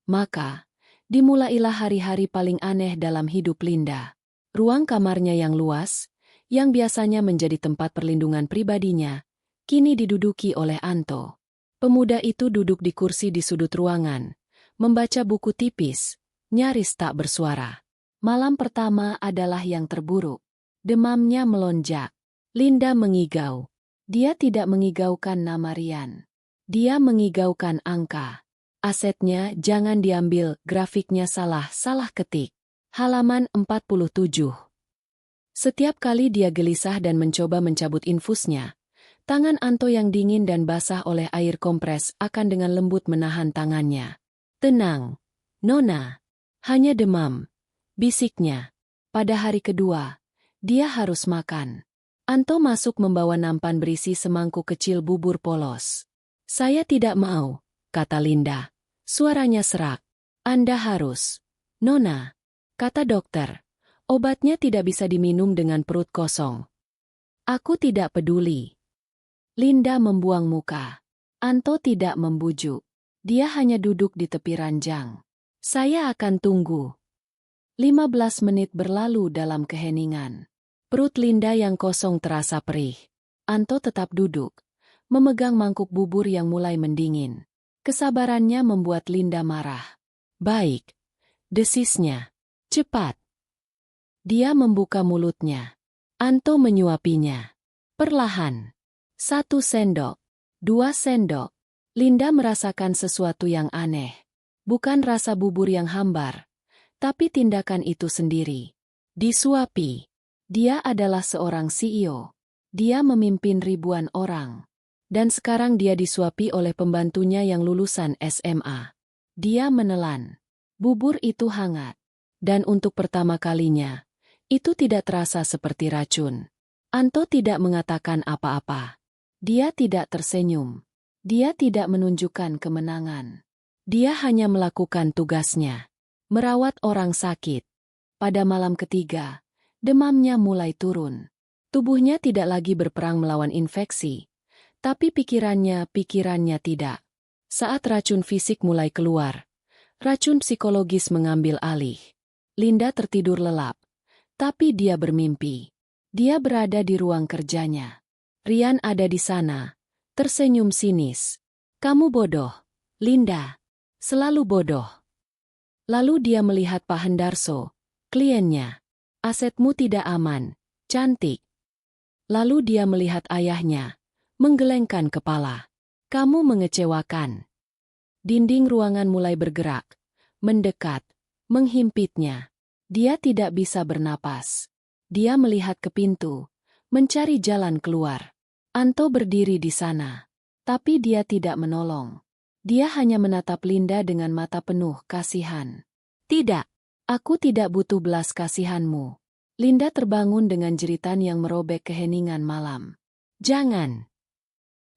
Maka, dimulailah hari-hari paling aneh dalam hidup Linda. Ruang kamarnya yang luas, yang biasanya menjadi tempat perlindungan pribadinya, kini diduduki oleh Anto. Pemuda itu duduk di kursi di sudut ruangan, membaca buku tipis, nyaris tak bersuara. Malam pertama adalah yang terburuk. Demamnya melonjak. Linda mengigau. Dia tidak mengigaukan nama Rian. Dia mengigaukan angka. Asetnya jangan diambil, grafiknya salah ketik. Halaman 47. Setiap kali dia gelisah dan mencoba mencabut infusnya, tangan Anto yang dingin dan basah oleh air kompres akan dengan lembut menahan tangannya. Tenang, Nona. Hanya demam, bisiknya. Pada hari kedua, dia harus makan. Anto masuk membawa nampan berisi semangkuk kecil bubur polos. Saya tidak mau, kata Linda. Suaranya serak. Anda harus. Nona, kata dokter. Obatnya tidak bisa diminum dengan perut kosong. Aku tidak peduli. Linda membuang muka. Anto tidak membujuk. Dia hanya duduk di tepi ranjang. Saya akan tunggu. 15 menit berlalu dalam keheningan. Perut Linda yang kosong terasa perih. Anto tetap duduk, memegang mangkuk bubur yang mulai mendingin. Kesabarannya membuat Linda marah. Baik, desisnya. Cepat. Dia membuka mulutnya. Anto menyuapinya. Perlahan. 1 sendok. 2 sendok. Linda merasakan sesuatu yang aneh. Bukan rasa bubur yang hambar, tapi tindakan itu sendiri. Disuapi. Dia adalah seorang CEO. Dia memimpin ribuan orang. Dan sekarang dia disuapi oleh pembantunya yang lulusan SMA. Dia menelan. Bubur itu hangat. Dan untuk pertama kalinya, itu tidak terasa seperti racun. Anto tidak mengatakan apa-apa. Dia tidak tersenyum. Dia tidak menunjukkan kemenangan. Dia hanya melakukan tugasnya. Merawat orang sakit. Pada malam ketiga, demamnya mulai turun. Tubuhnya tidak lagi berperang melawan infeksi. Tapi pikirannya tidak. Saat racun fisik mulai keluar, racun psikologis mengambil alih. Linda tertidur lelap. Tapi dia bermimpi. Dia berada di ruang kerjanya. Rian ada di sana, tersenyum sinis. Kamu bodoh, Linda. Selalu bodoh. Lalu dia melihat Pak Hendarso, kliennya. Asetmu tidak aman, cantik. Lalu dia melihat ayahnya, menggelengkan kepala. Kamu mengecewakan. Dinding ruangan mulai bergerak, mendekat, menghimpitnya. Dia tidak bisa bernapas. Dia melihat ke pintu, mencari jalan keluar. Anto berdiri di sana, tapi dia tidak menolong. Dia hanya menatap Linda dengan mata penuh kasihan. Tidak, aku tidak butuh belas kasihanmu. Linda terbangun dengan jeritan yang merobek keheningan malam. Jangan.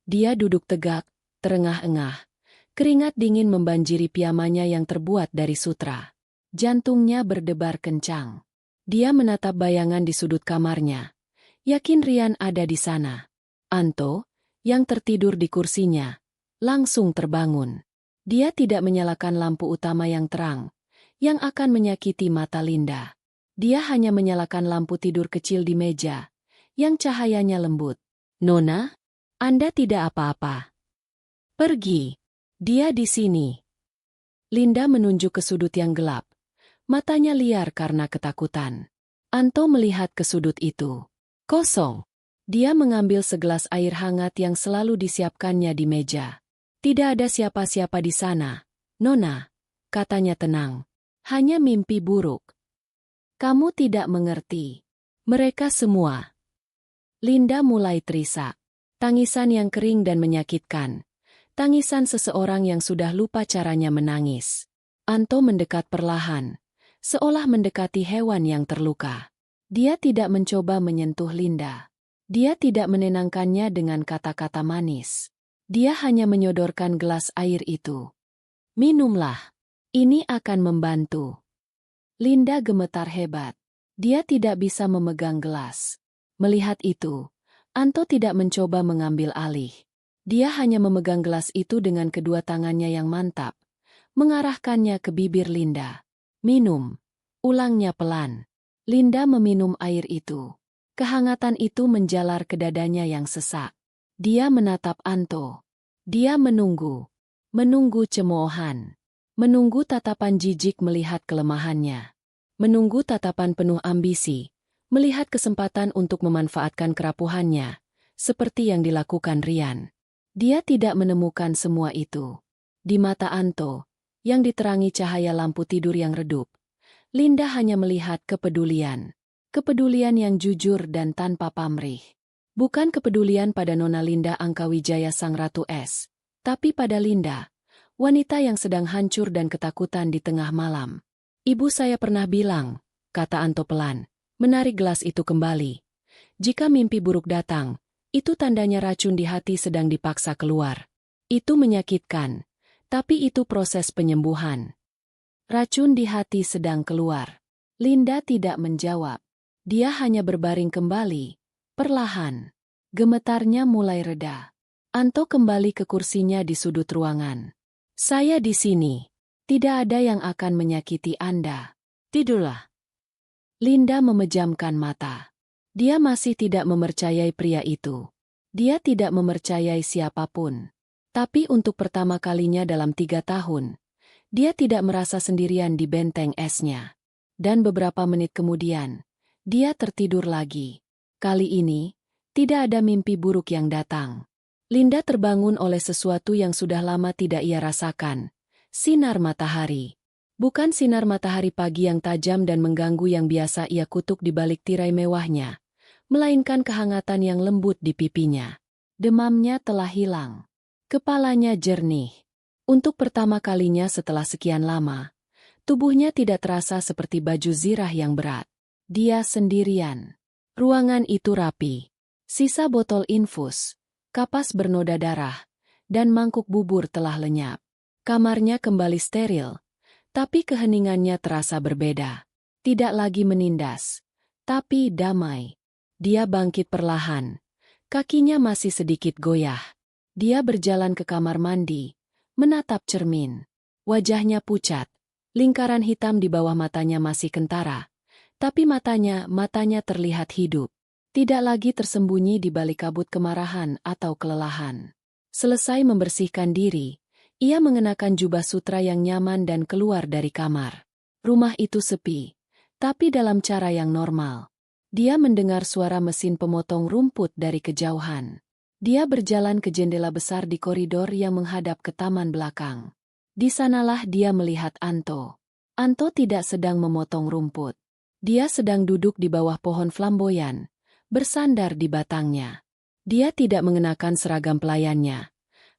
Dia duduk tegak, terengah-engah. Keringat dingin membanjiri piyamanya yang terbuat dari sutra. Jantungnya berdebar kencang. Dia menatap bayangan di sudut kamarnya. Yakin Rian ada di sana. Anto, yang tertidur di kursinya, langsung terbangun. Dia tidak menyalakan lampu utama yang terang, yang akan menyakiti mata Linda. Dia hanya menyalakan lampu tidur kecil di meja, yang cahayanya lembut. Nona, Anda tidak apa-apa. Pergi. Dia di sini. Linda menunjuk ke sudut yang gelap. Matanya liar karena ketakutan. Anto melihat ke sudut itu. Kosong. Dia mengambil segelas air hangat yang selalu disiapkannya di meja. Tidak ada siapa-siapa di sana. Nona, katanya tenang. Hanya mimpi buruk. Kamu tidak mengerti. Mereka semua. Linda mulai terisak. Tangisan yang kering dan menyakitkan. Tangisan seseorang yang sudah lupa caranya menangis. Anto mendekat perlahan, seolah mendekati hewan yang terluka. Dia tidak mencoba menyentuh Linda. Dia tidak menenangkannya dengan kata-kata manis. Dia hanya menyodorkan gelas air itu. Minumlah. Ini akan membantu. Linda gemetar hebat. Dia tidak bisa memegang gelas. Melihat itu, Anto tidak mencoba mengambil alih. Dia hanya memegang gelas itu dengan kedua tangannya yang mantap, mengarahkannya ke bibir Linda. Minum, ulangnya pelan. Linda meminum air itu. Kehangatan itu menjalar ke dadanya yang sesak. Dia menatap Anto. Dia menunggu. Menunggu cemoohan. Menunggu tatapan jijik melihat kelemahannya. Menunggu tatapan penuh ambisi. Melihat kesempatan untuk memanfaatkan kerapuhannya. Seperti yang dilakukan Rian. Dia tidak menemukan semua itu. Di mata Anto, yang diterangi cahaya lampu tidur yang redup, Linda hanya melihat kepedulian. Kepedulian yang jujur dan tanpa pamrih. Bukan kepedulian pada Nona Linda Angkawijaya Sang Ratu Es, tapi pada Linda, wanita yang sedang hancur dan ketakutan di tengah malam. Ibu saya pernah bilang, kata Anto pelan, menarik gelas itu kembali. Jika mimpi buruk datang, itu tandanya racun di hati sedang dipaksa keluar. Itu menyakitkan, tapi itu proses penyembuhan. Racun di hati sedang keluar. Linda tidak menjawab. Dia hanya berbaring kembali, perlahan. Gemetarnya mulai reda. Anto kembali ke kursinya di sudut ruangan. Saya di sini. Tidak ada yang akan menyakiti Anda. Tidurlah. Linda memejamkan mata. Dia masih tidak mempercayai pria itu. Dia tidak mempercayai siapapun. Tapi untuk pertama kalinya dalam 3 tahun, dia tidak merasa sendirian di benteng esnya. Dan beberapa menit kemudian, dia tertidur lagi. Kali ini, tidak ada mimpi buruk yang datang. Linda terbangun oleh sesuatu yang sudah lama tidak ia rasakan. Sinar matahari. Bukan sinar matahari pagi yang tajam dan mengganggu yang biasa ia kutuk di balik tirai mewahnya, melainkan kehangatan yang lembut di pipinya. Demamnya telah hilang. Kepalanya jernih. Untuk pertama kalinya setelah sekian lama, tubuhnya tidak terasa seperti baju zirah yang berat. Dia sendirian. Ruangan itu rapi. Sisa botol infus, kapas bernoda darah, dan mangkuk bubur telah lenyap. Kamarnya kembali steril, tapi keheningannya terasa berbeda. Tidak lagi menindas, tapi damai. Dia bangkit perlahan. Kakinya masih sedikit goyah. Dia berjalan ke kamar mandi, menatap cermin. Wajahnya pucat, lingkaran hitam di bawah matanya masih kentara. Tapi matanya terlihat hidup. Tidak lagi tersembunyi di balik kabut kemarahan atau kelelahan. Selesai membersihkan diri, ia mengenakan jubah sutra yang nyaman dan keluar dari kamar. Rumah itu sepi, tapi dalam cara yang normal. Dia mendengar suara mesin pemotong rumput dari kejauhan. Dia berjalan ke jendela besar di koridor yang menghadap ke taman belakang. Di sanalah dia melihat Anto. Anto tidak sedang memotong rumput. Dia sedang duduk di bawah pohon flamboyan, bersandar di batangnya. Dia tidak mengenakan seragam pelayannya.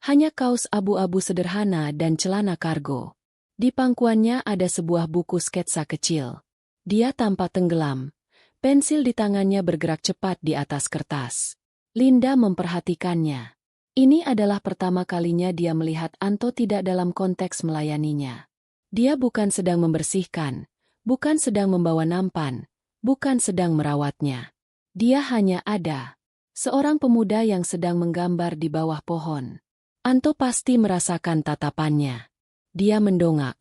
Hanya kaos abu-abu sederhana dan celana kargo. Di pangkuannya ada sebuah buku sketsa kecil. Dia tampak tenggelam. Pensil di tangannya bergerak cepat di atas kertas. Linda memperhatikannya. Ini adalah pertama kalinya dia melihat Anto tidak dalam konteks melayaninya. Dia bukan sedang membersihkan, bukan sedang membawa nampan, bukan sedang merawatnya. Dia hanya ada. Seorang pemuda yang sedang menggambar di bawah pohon. Anto pasti merasakan tatapannya. Dia mendongak.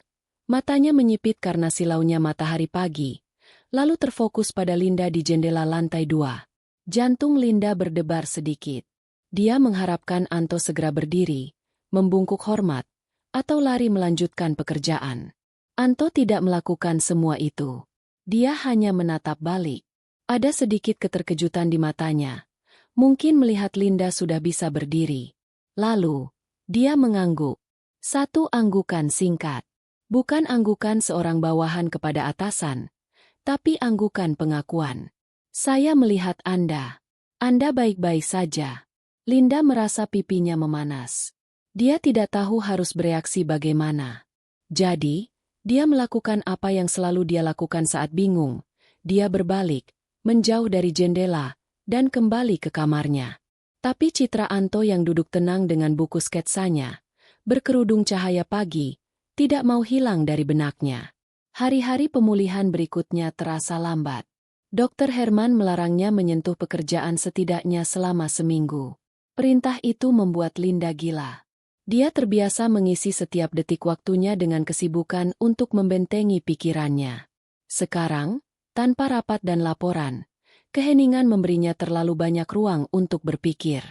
Matanya menyipit karena silaunya matahari pagi, lalu terfokus pada Linda di jendela lantai 2. Jantung Linda berdebar sedikit. Dia mengharapkan Anto segera berdiri, membungkuk hormat, atau lari melanjutkan pekerjaan. Anto tidak melakukan semua itu. Dia hanya menatap balik. Ada sedikit keterkejutan di matanya. Mungkin melihat Linda sudah bisa berdiri. Lalu, dia mengangguk. Satu anggukan singkat. Bukan anggukan seorang bawahan kepada atasan, tapi anggukan pengakuan. Saya melihat Anda. Anda baik-baik saja. Linda merasa pipinya memanas. Dia tidak tahu harus bereaksi bagaimana. Jadi, dia melakukan apa yang selalu dia lakukan saat bingung. Dia berbalik, menjauh dari jendela, dan kembali ke kamarnya. Tapi citra Anto yang duduk tenang dengan buku sketsanya, berkerudung cahaya pagi, tidak mau hilang dari benaknya. Hari-hari pemulihan berikutnya terasa lambat. Dokter Herman melarangnya menyentuh pekerjaan setidaknya selama seminggu. Perintah itu membuat Linda gila. Dia terbiasa mengisi setiap detik waktunya dengan kesibukan untuk membentengi pikirannya. Sekarang, tanpa rapat dan laporan, keheningan memberinya terlalu banyak ruang untuk berpikir.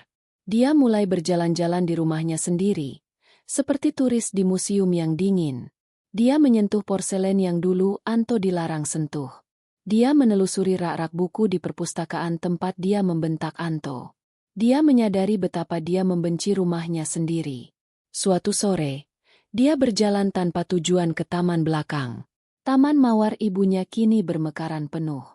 Dia mulai berjalan-jalan di rumahnya sendiri, seperti turis di museum yang dingin. Dia menyentuh porselen yang dulu Anto dilarang sentuh. Dia menelusuri rak-rak buku di perpustakaan tempat dia membentak Anto. Dia menyadari betapa dia membenci rumahnya sendiri. Suatu sore, dia berjalan tanpa tujuan ke taman belakang. Taman mawar ibunya kini bermekaran penuh.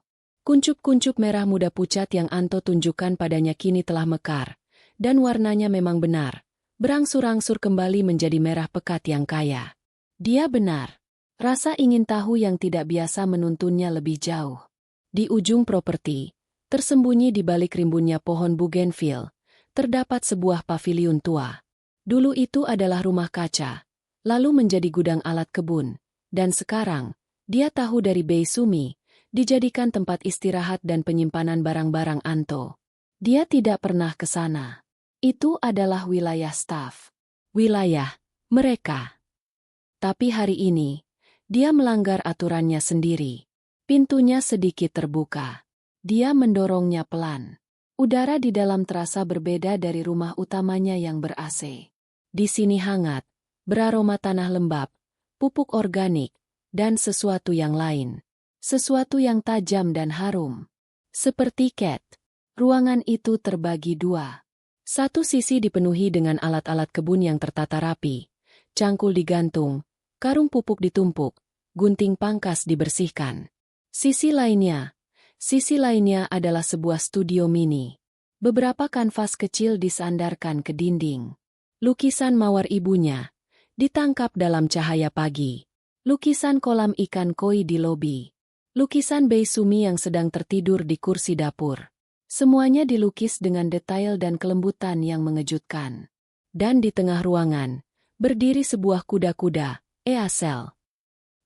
Kuncup-kuncup merah muda pucat yang Anto tunjukkan padanya kini telah mekar, dan warnanya memang benar, berangsur-angsur kembali menjadi merah pekat yang kaya. Dia benar. Rasa ingin tahu yang tidak biasa menuntunnya lebih jauh. Di ujung properti, tersembunyi di balik rimbunnya pohon bougainville, terdapat sebuah paviliun tua. Dulu itu adalah rumah kaca, lalu menjadi gudang alat kebun, dan sekarang, dia tahu dari Bei Sumi, dijadikan tempat istirahat dan penyimpanan barang-barang Anto. Dia tidak pernah ke sana. Itu adalah wilayah staf. Wilayah mereka. Tapi hari ini, dia melanggar aturannya sendiri. Pintunya sedikit terbuka. Dia mendorongnya pelan. Udara di dalam terasa berbeda dari rumah utamanya yang ber-AC. Di sini hangat, beraroma tanah lembab, pupuk organik, dan sesuatu yang lain. Sesuatu yang tajam dan harum. Seperti cat. Ruangan itu terbagi dua. Satu sisi dipenuhi dengan alat-alat kebun yang tertata rapi. Cangkul digantung, karung pupuk ditumpuk, gunting pangkas dibersihkan. Sisi lainnya adalah sebuah studio mini. Beberapa kanvas kecil disandarkan ke dinding. Lukisan mawar ibunya ditangkap dalam cahaya pagi. Lukisan kolam ikan koi di lobi. Lukisan Bei Sumi yang sedang tertidur di kursi dapur. Semuanya dilukis dengan detail dan kelembutan yang mengejutkan. Dan di tengah ruangan, berdiri sebuah kuda-kuda, Easel.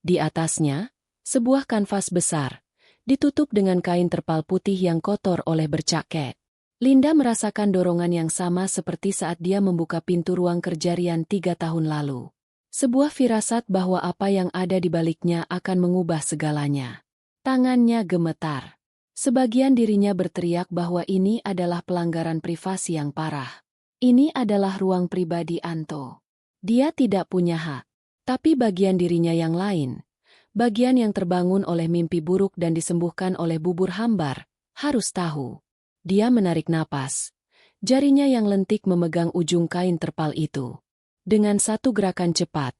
Di atasnya, sebuah kanvas besar, ditutup dengan kain terpal putih yang kotor oleh bercak cat. Linda merasakan dorongan yang sama seperti saat dia membuka pintu ruang kerja Rian 3 tahun lalu. Sebuah firasat bahwa apa yang ada di baliknya akan mengubah segalanya. Tangannya gemetar. Sebagian dirinya berteriak bahwa ini adalah pelanggaran privasi yang parah. Ini adalah ruang pribadi Anto. Dia tidak punya hak. Tapi bagian dirinya yang lain, bagian yang terbangun oleh mimpi buruk dan disembuhkan oleh bubur hambar, harus tahu. Dia menarik napas. Jarinya yang lentik memegang ujung kain terpal itu. Dengan satu gerakan cepat,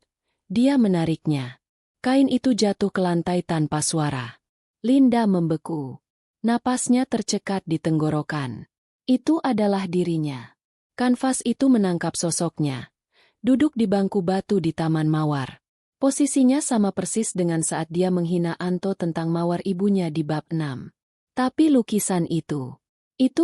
dia menariknya. Kain itu jatuh ke lantai tanpa suara. Linda membeku. Napasnya tercekat di tenggorokan. Itu adalah dirinya. Kanvas itu menangkap sosoknya. Duduk di bangku batu di Taman Mawar. Posisinya sama persis dengan saat dia menghina Anto tentang mawar ibunya di bab 6. Tapi lukisan itu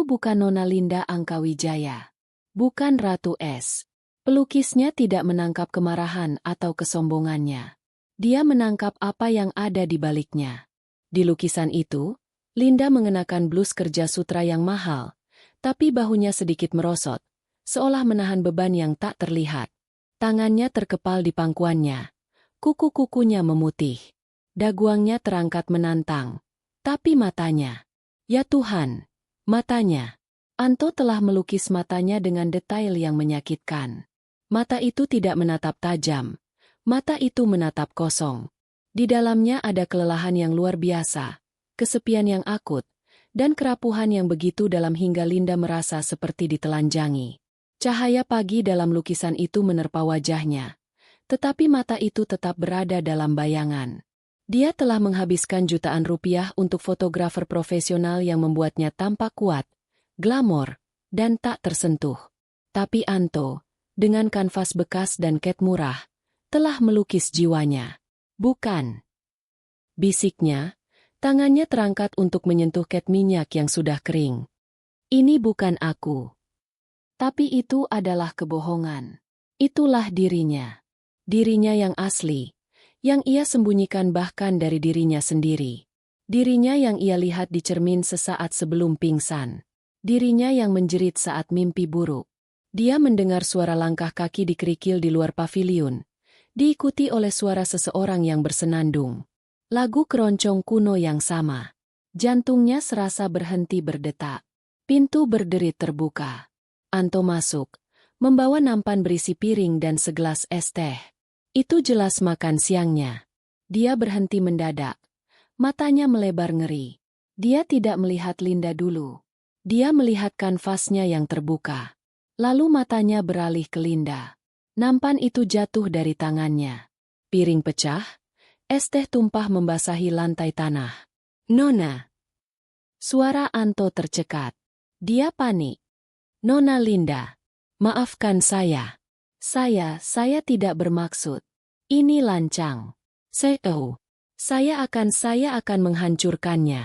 bukan Nona Linda Angkawijaya. Bukan Ratu S. Pelukisnya tidak menangkap kemarahan atau kesombongannya. Dia menangkap apa yang ada di baliknya. Di lukisan itu, Linda mengenakan blus kerja sutra yang mahal, tapi bahunya sedikit merosot, seolah menahan beban yang tak terlihat. Tangannya terkepal di pangkuannya. Kuku-kukunya memutih. Daguangnya terangkat menantang. Tapi matanya. Ya Tuhan, matanya. Anto telah melukis matanya dengan detail yang menyakitkan. Mata itu tidak menatap tajam. Mata itu menatap kosong. Di dalamnya ada kelelahan yang luar biasa, kesepian yang akut, dan kerapuhan yang begitu dalam hingga Linda merasa seperti ditelanjangi. Cahaya pagi dalam lukisan itu menerpa wajahnya, tetapi mata itu tetap berada dalam bayangan. Dia telah menghabiskan jutaan rupiah untuk fotografer profesional yang membuatnya tampak kuat, glamor, dan tak tersentuh. Tapi Anto, dengan kanvas bekas dan cat murah, telah melukis jiwanya. Bukan. Bisiknya, tangannya terangkat untuk menyentuh cat minyak yang sudah kering. Ini bukan aku. Tapi itu adalah kebohongan. Itulah dirinya. Dirinya yang asli, yang ia sembunyikan bahkan dari dirinya sendiri. Dirinya yang ia lihat di cermin sesaat sebelum pingsan. Dirinya yang menjerit saat mimpi buruk. Dia mendengar suara langkah kaki di kerikil di luar paviliun, diikuti oleh suara seseorang yang bersenandung. Lagu keroncong kuno yang sama. Jantungnya serasa berhenti berdetak. Pintu berderit terbuka. Anto masuk, membawa nampan berisi piring dan segelas es teh. Itu jelas makan siangnya. Dia berhenti mendadak. Matanya melebar ngeri. Dia tidak melihat Linda dulu. Dia melihat kanvasnya yang terbuka. Lalu matanya beralih ke Linda. Nampan itu jatuh dari tangannya. Piring pecah, es teh tumpah membasahi lantai tanah. "Nona!" Suara Anto tercekat. Dia panik. "Nona Linda, maafkan saya. Saya tidak bermaksud. Ini lancang. Saya akan menghancurkannya."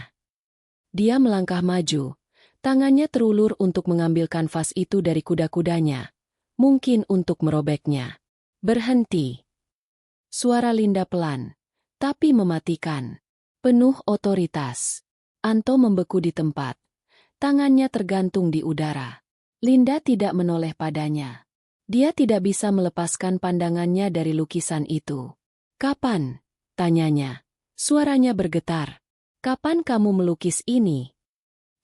Dia melangkah maju. Tangannya terulur untuk mengambil kanvas itu dari kuda-kudanya. Mungkin untuk merobeknya. "Berhenti." Suara Linda pelan, tapi mematikan. Penuh otoritas. Anto membeku di tempat. Tangannya tergantung di udara. Linda tidak menoleh padanya. Dia tidak bisa melepaskan pandangannya dari lukisan itu. "Kapan?" tanyanya. Suaranya bergetar. "Kapan kamu melukis ini?"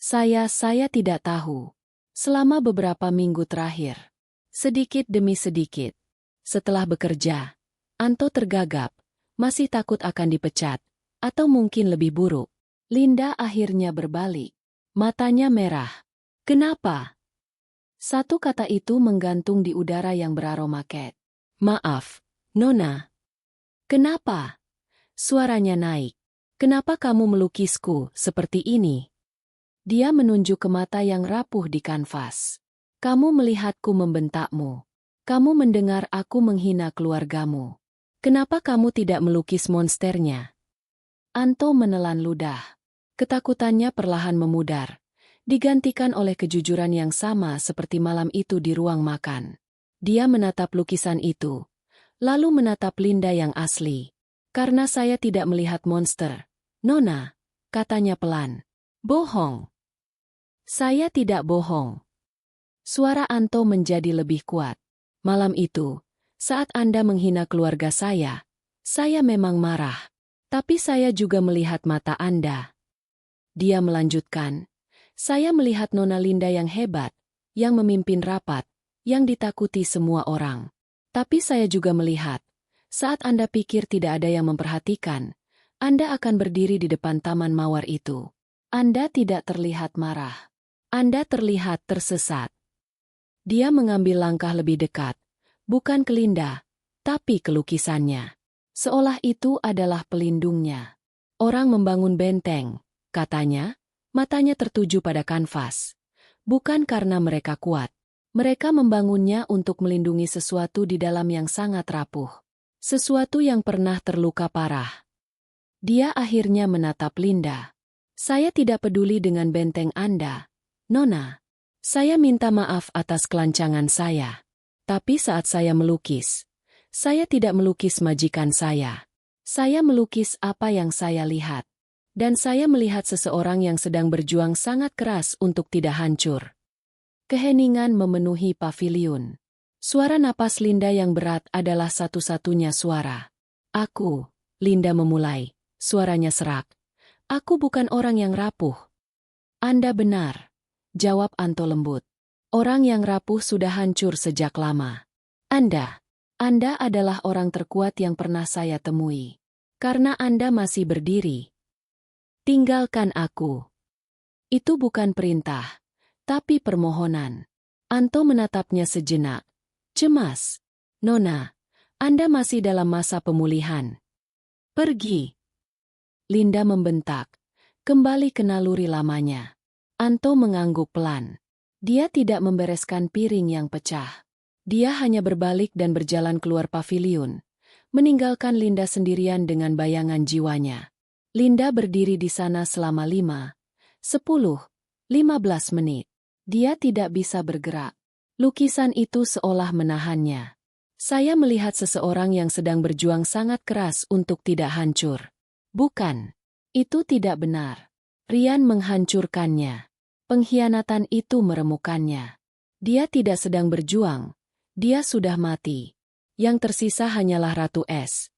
Saya tidak tahu. Selama beberapa minggu terakhir. Sedikit demi sedikit. Setelah bekerja, Anto tergagap, masih takut akan dipecat, atau mungkin lebih buruk. Linda akhirnya berbalik. Matanya merah. "Kenapa?" Satu kata itu menggantung di udara yang beraroma ket. "Maaf, Nona." "Kenapa?" Suaranya naik. "Kenapa kamu melukisku seperti ini?" Dia menunjuk ke mata yang rapuh di kanvas. "Kamu melihatku membentakmu. Kamu mendengar aku menghina keluargamu. Kenapa kamu tidak melukis monsternya?" Anto menelan ludah. Ketakutannya perlahan memudar, digantikan oleh kejujuran yang sama seperti malam itu di ruang makan. Dia menatap lukisan itu, lalu menatap Linda yang asli. "Karena saya tidak melihat monster, Nona," katanya pelan. "Bohong." "Saya tidak bohong." Suara Anto menjadi lebih kuat. "Malam itu, saat Anda menghina keluarga saya memang marah. Tapi saya juga melihat mata Anda." Dia melanjutkan, "Saya melihat Nona Linda yang hebat, yang memimpin rapat, yang ditakuti semua orang. Tapi saya juga melihat, saat Anda pikir tidak ada yang memperhatikan, Anda akan berdiri di depan taman mawar itu. Anda tidak terlihat marah. Anda terlihat tersesat." Dia mengambil langkah lebih dekat, bukan ke Linda, tapi ke lukisannya. Seolah itu adalah pelindungnya. "Orang membangun benteng," katanya, matanya tertuju pada kanvas. "Bukan karena mereka kuat. Mereka membangunnya untuk melindungi sesuatu di dalam yang sangat rapuh. Sesuatu yang pernah terluka parah." Dia akhirnya menatap Linda. "Saya tidak peduli dengan benteng Anda, Nona. Saya minta maaf atas kelancangan saya. Tapi saat saya melukis, saya tidak melukis majikan saya. Saya melukis apa yang saya lihat. Dan saya melihat seseorang yang sedang berjuang sangat keras untuk tidak hancur." Keheningan memenuhi paviliun. Suara napas Linda yang berat adalah satu-satunya suara. "Aku," Linda memulai, suaranya serak. "Aku bukan orang yang rapuh." "Anda benar," jawab Anto lembut. "Orang yang rapuh sudah hancur sejak lama. Anda adalah orang terkuat yang pernah saya temui. Karena Anda masih berdiri. Tinggalkan aku." Itu bukan perintah, tapi permohonan. Anto menatapnya sejenak. Cemas. "Nona, Anda masih dalam masa pemulihan. Pergi." Linda membentak. Kembali ke naluri lamanya. Anto mengangguk pelan. Dia tidak membereskan piring yang pecah. Dia hanya berbalik dan berjalan keluar paviliun, meninggalkan Linda sendirian dengan bayangan jiwanya. Linda berdiri di sana selama 5, 10, 15 menit. Dia tidak bisa bergerak. Lukisan itu seolah menahannya. "Saya melihat seseorang yang sedang berjuang sangat keras untuk tidak hancur. Bukan?" Itu tidak benar. Rian menghancurkannya. Pengkhianatan itu meremukannya. Dia tidak sedang berjuang. Dia sudah mati. Yang tersisa hanyalah Ratu Es.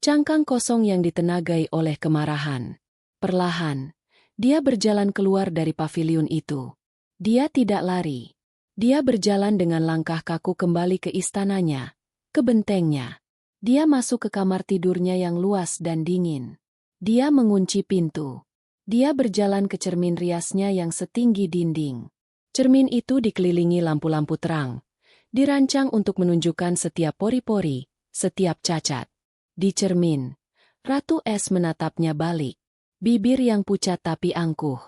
Cangkang kosong yang ditenagai oleh kemarahan. Perlahan, dia berjalan keluar dari paviliun itu. Dia tidak lari. Dia berjalan dengan langkah kaku kembali ke istananya, ke bentengnya. Dia masuk ke kamar tidurnya yang luas dan dingin. Dia mengunci pintu. Dia berjalan ke cermin riasnya yang setinggi dinding. Cermin itu dikelilingi lampu-lampu terang. Dirancang untuk menunjukkan setiap pori-pori, setiap cacat. Di cermin, Ratu Es menatapnya balik. Bibir yang pucat tapi angkuh.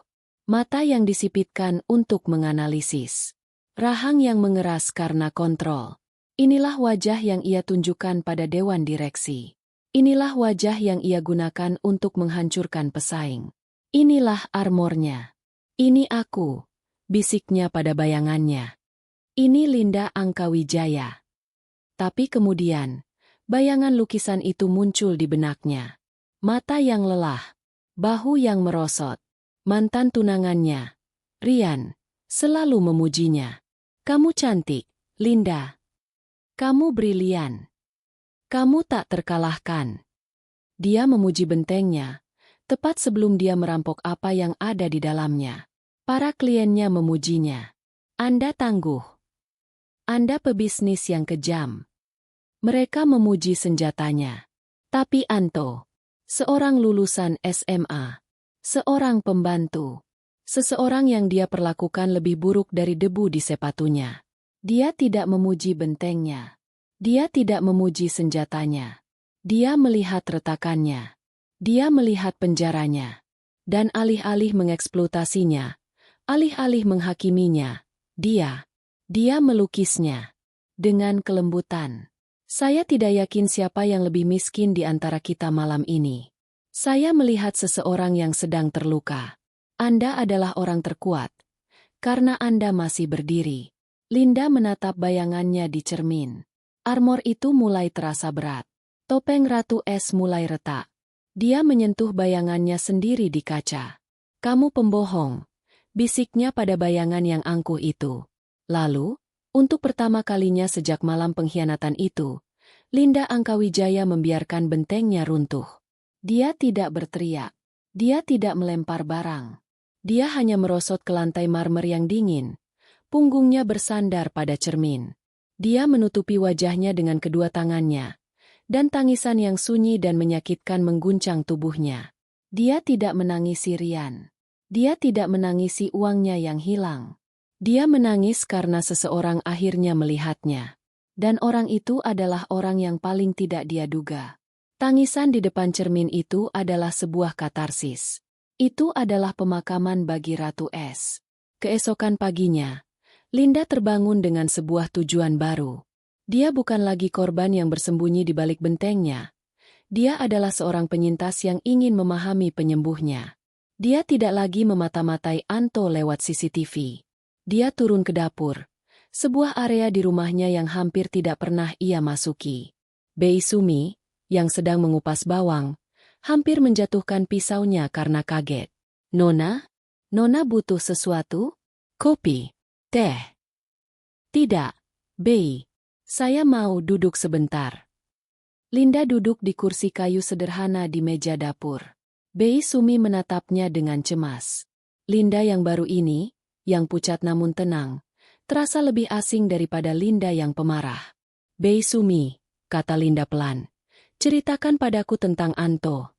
Mata yang disipitkan untuk menganalisis. Rahang yang mengeras karena kontrol. Inilah wajah yang ia tunjukkan pada dewan direksi. Inilah wajah yang ia gunakan untuk menghancurkan pesaing. Inilah armornya. Ini aku, bisiknya pada bayangannya. Ini Linda Angkawijaya. Tapi kemudian, bayangan lukisan itu muncul di benaknya. Mata yang lelah, bahu yang merosot. Mantan tunangannya, Rian, selalu memujinya. Kamu cantik, Linda. Kamu brilian. Kamu tak terkalahkan. Dia memuji bentengnya, tepat sebelum dia merampok apa yang ada di dalamnya. Para kliennya memujinya. Anda tangguh. Anda pebisnis yang kejam. Mereka memuji senjatanya. Tapi Anto, seorang lulusan SMA, seorang pembantu, seseorang yang dia perlakukan lebih buruk dari debu di sepatunya. Dia tidak memuji bentengnya. Dia tidak memuji senjatanya. Dia melihat retakannya. Dia melihat penjaranya. Dan alih-alih mengeksploitasinya, alih-alih menghakiminya, dia melukisnya. Dengan kelembutan. Saya tidak yakin siapa yang lebih miskin di antara kita malam ini. Saya melihat seseorang yang sedang terluka. Anda adalah orang terkuat. Karena Anda masih berdiri. Linda menatap bayangannya di cermin. Armor itu mulai terasa berat. Topeng Ratu Es mulai retak. Dia menyentuh bayangannya sendiri di kaca. Kamu pembohong, bisiknya pada bayangan yang angkuh itu. Lalu, untuk pertama kalinya sejak malam pengkhianatan itu, Linda Angkawijaya membiarkan bentengnya runtuh. Dia tidak berteriak. Dia tidak melempar barang. Dia hanya merosot ke lantai marmer yang dingin. Punggungnya bersandar pada cermin. Dia menutupi wajahnya dengan kedua tangannya. Dan tangisan yang sunyi dan menyakitkan mengguncang tubuhnya. Dia tidak menangisi Rian. Dia tidak menangisi uangnya yang hilang. Dia menangis karena seseorang akhirnya melihatnya. Dan orang itu adalah orang yang paling tidak dia duga. Tangisan di depan cermin itu adalah sebuah katarsis. Itu adalah pemakaman bagi Ratu Es. Keesokan paginya, Linda terbangun dengan sebuah tujuan baru. Dia bukan lagi korban yang bersembunyi di balik bentengnya. Dia adalah seorang penyintas yang ingin memahami penyembuhnya. Dia tidak lagi memata-matai Anto lewat CCTV. Dia turun ke dapur, sebuah area di rumahnya yang hampir tidak pernah ia masuki. Bei Sumi, yang sedang mengupas bawang, hampir menjatuhkan pisaunya karena kaget. Nona? Nona butuh sesuatu? Kopi? Teh? Tidak, Bei. Saya mau duduk sebentar. Linda duduk di kursi kayu sederhana di meja dapur. Bei Sumi menatapnya dengan cemas. Linda yang baru ini, yang pucat namun tenang, terasa lebih asing daripada Linda yang pemarah. Bei Sumi, kata Linda pelan, ceritakan padaku tentang Anto.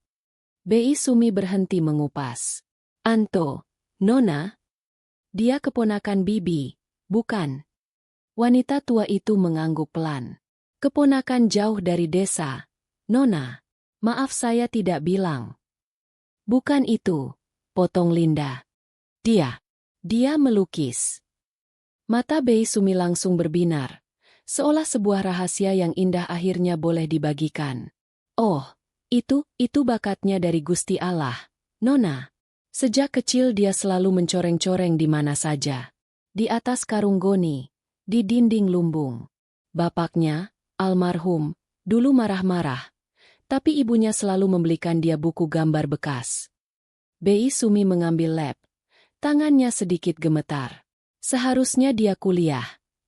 Bei Sumi berhenti mengupas. Anto, Nona? Dia keponakan Bibi, bukan? Wanita tua itu mengangguk pelan. Keponakan jauh dari desa. Nona, maaf saya tidak bilang. Bukan itu, potong Linda. Dia melukis. Mata Bei Sumi langsung berbinar, seolah sebuah rahasia yang indah akhirnya boleh dibagikan. Oh, itu bakatnya dari Gusti Allah, Nona. Sejak kecil dia selalu mencoreng-coreng di mana saja. Di atas karung goni. Di dinding lumbung. Bapaknya, almarhum, dulu marah-marah. Tapi ibunya selalu membelikan dia buku gambar bekas. Bei Sumi mengambil lap. Tangannya sedikit gemetar. Seharusnya dia kuliah.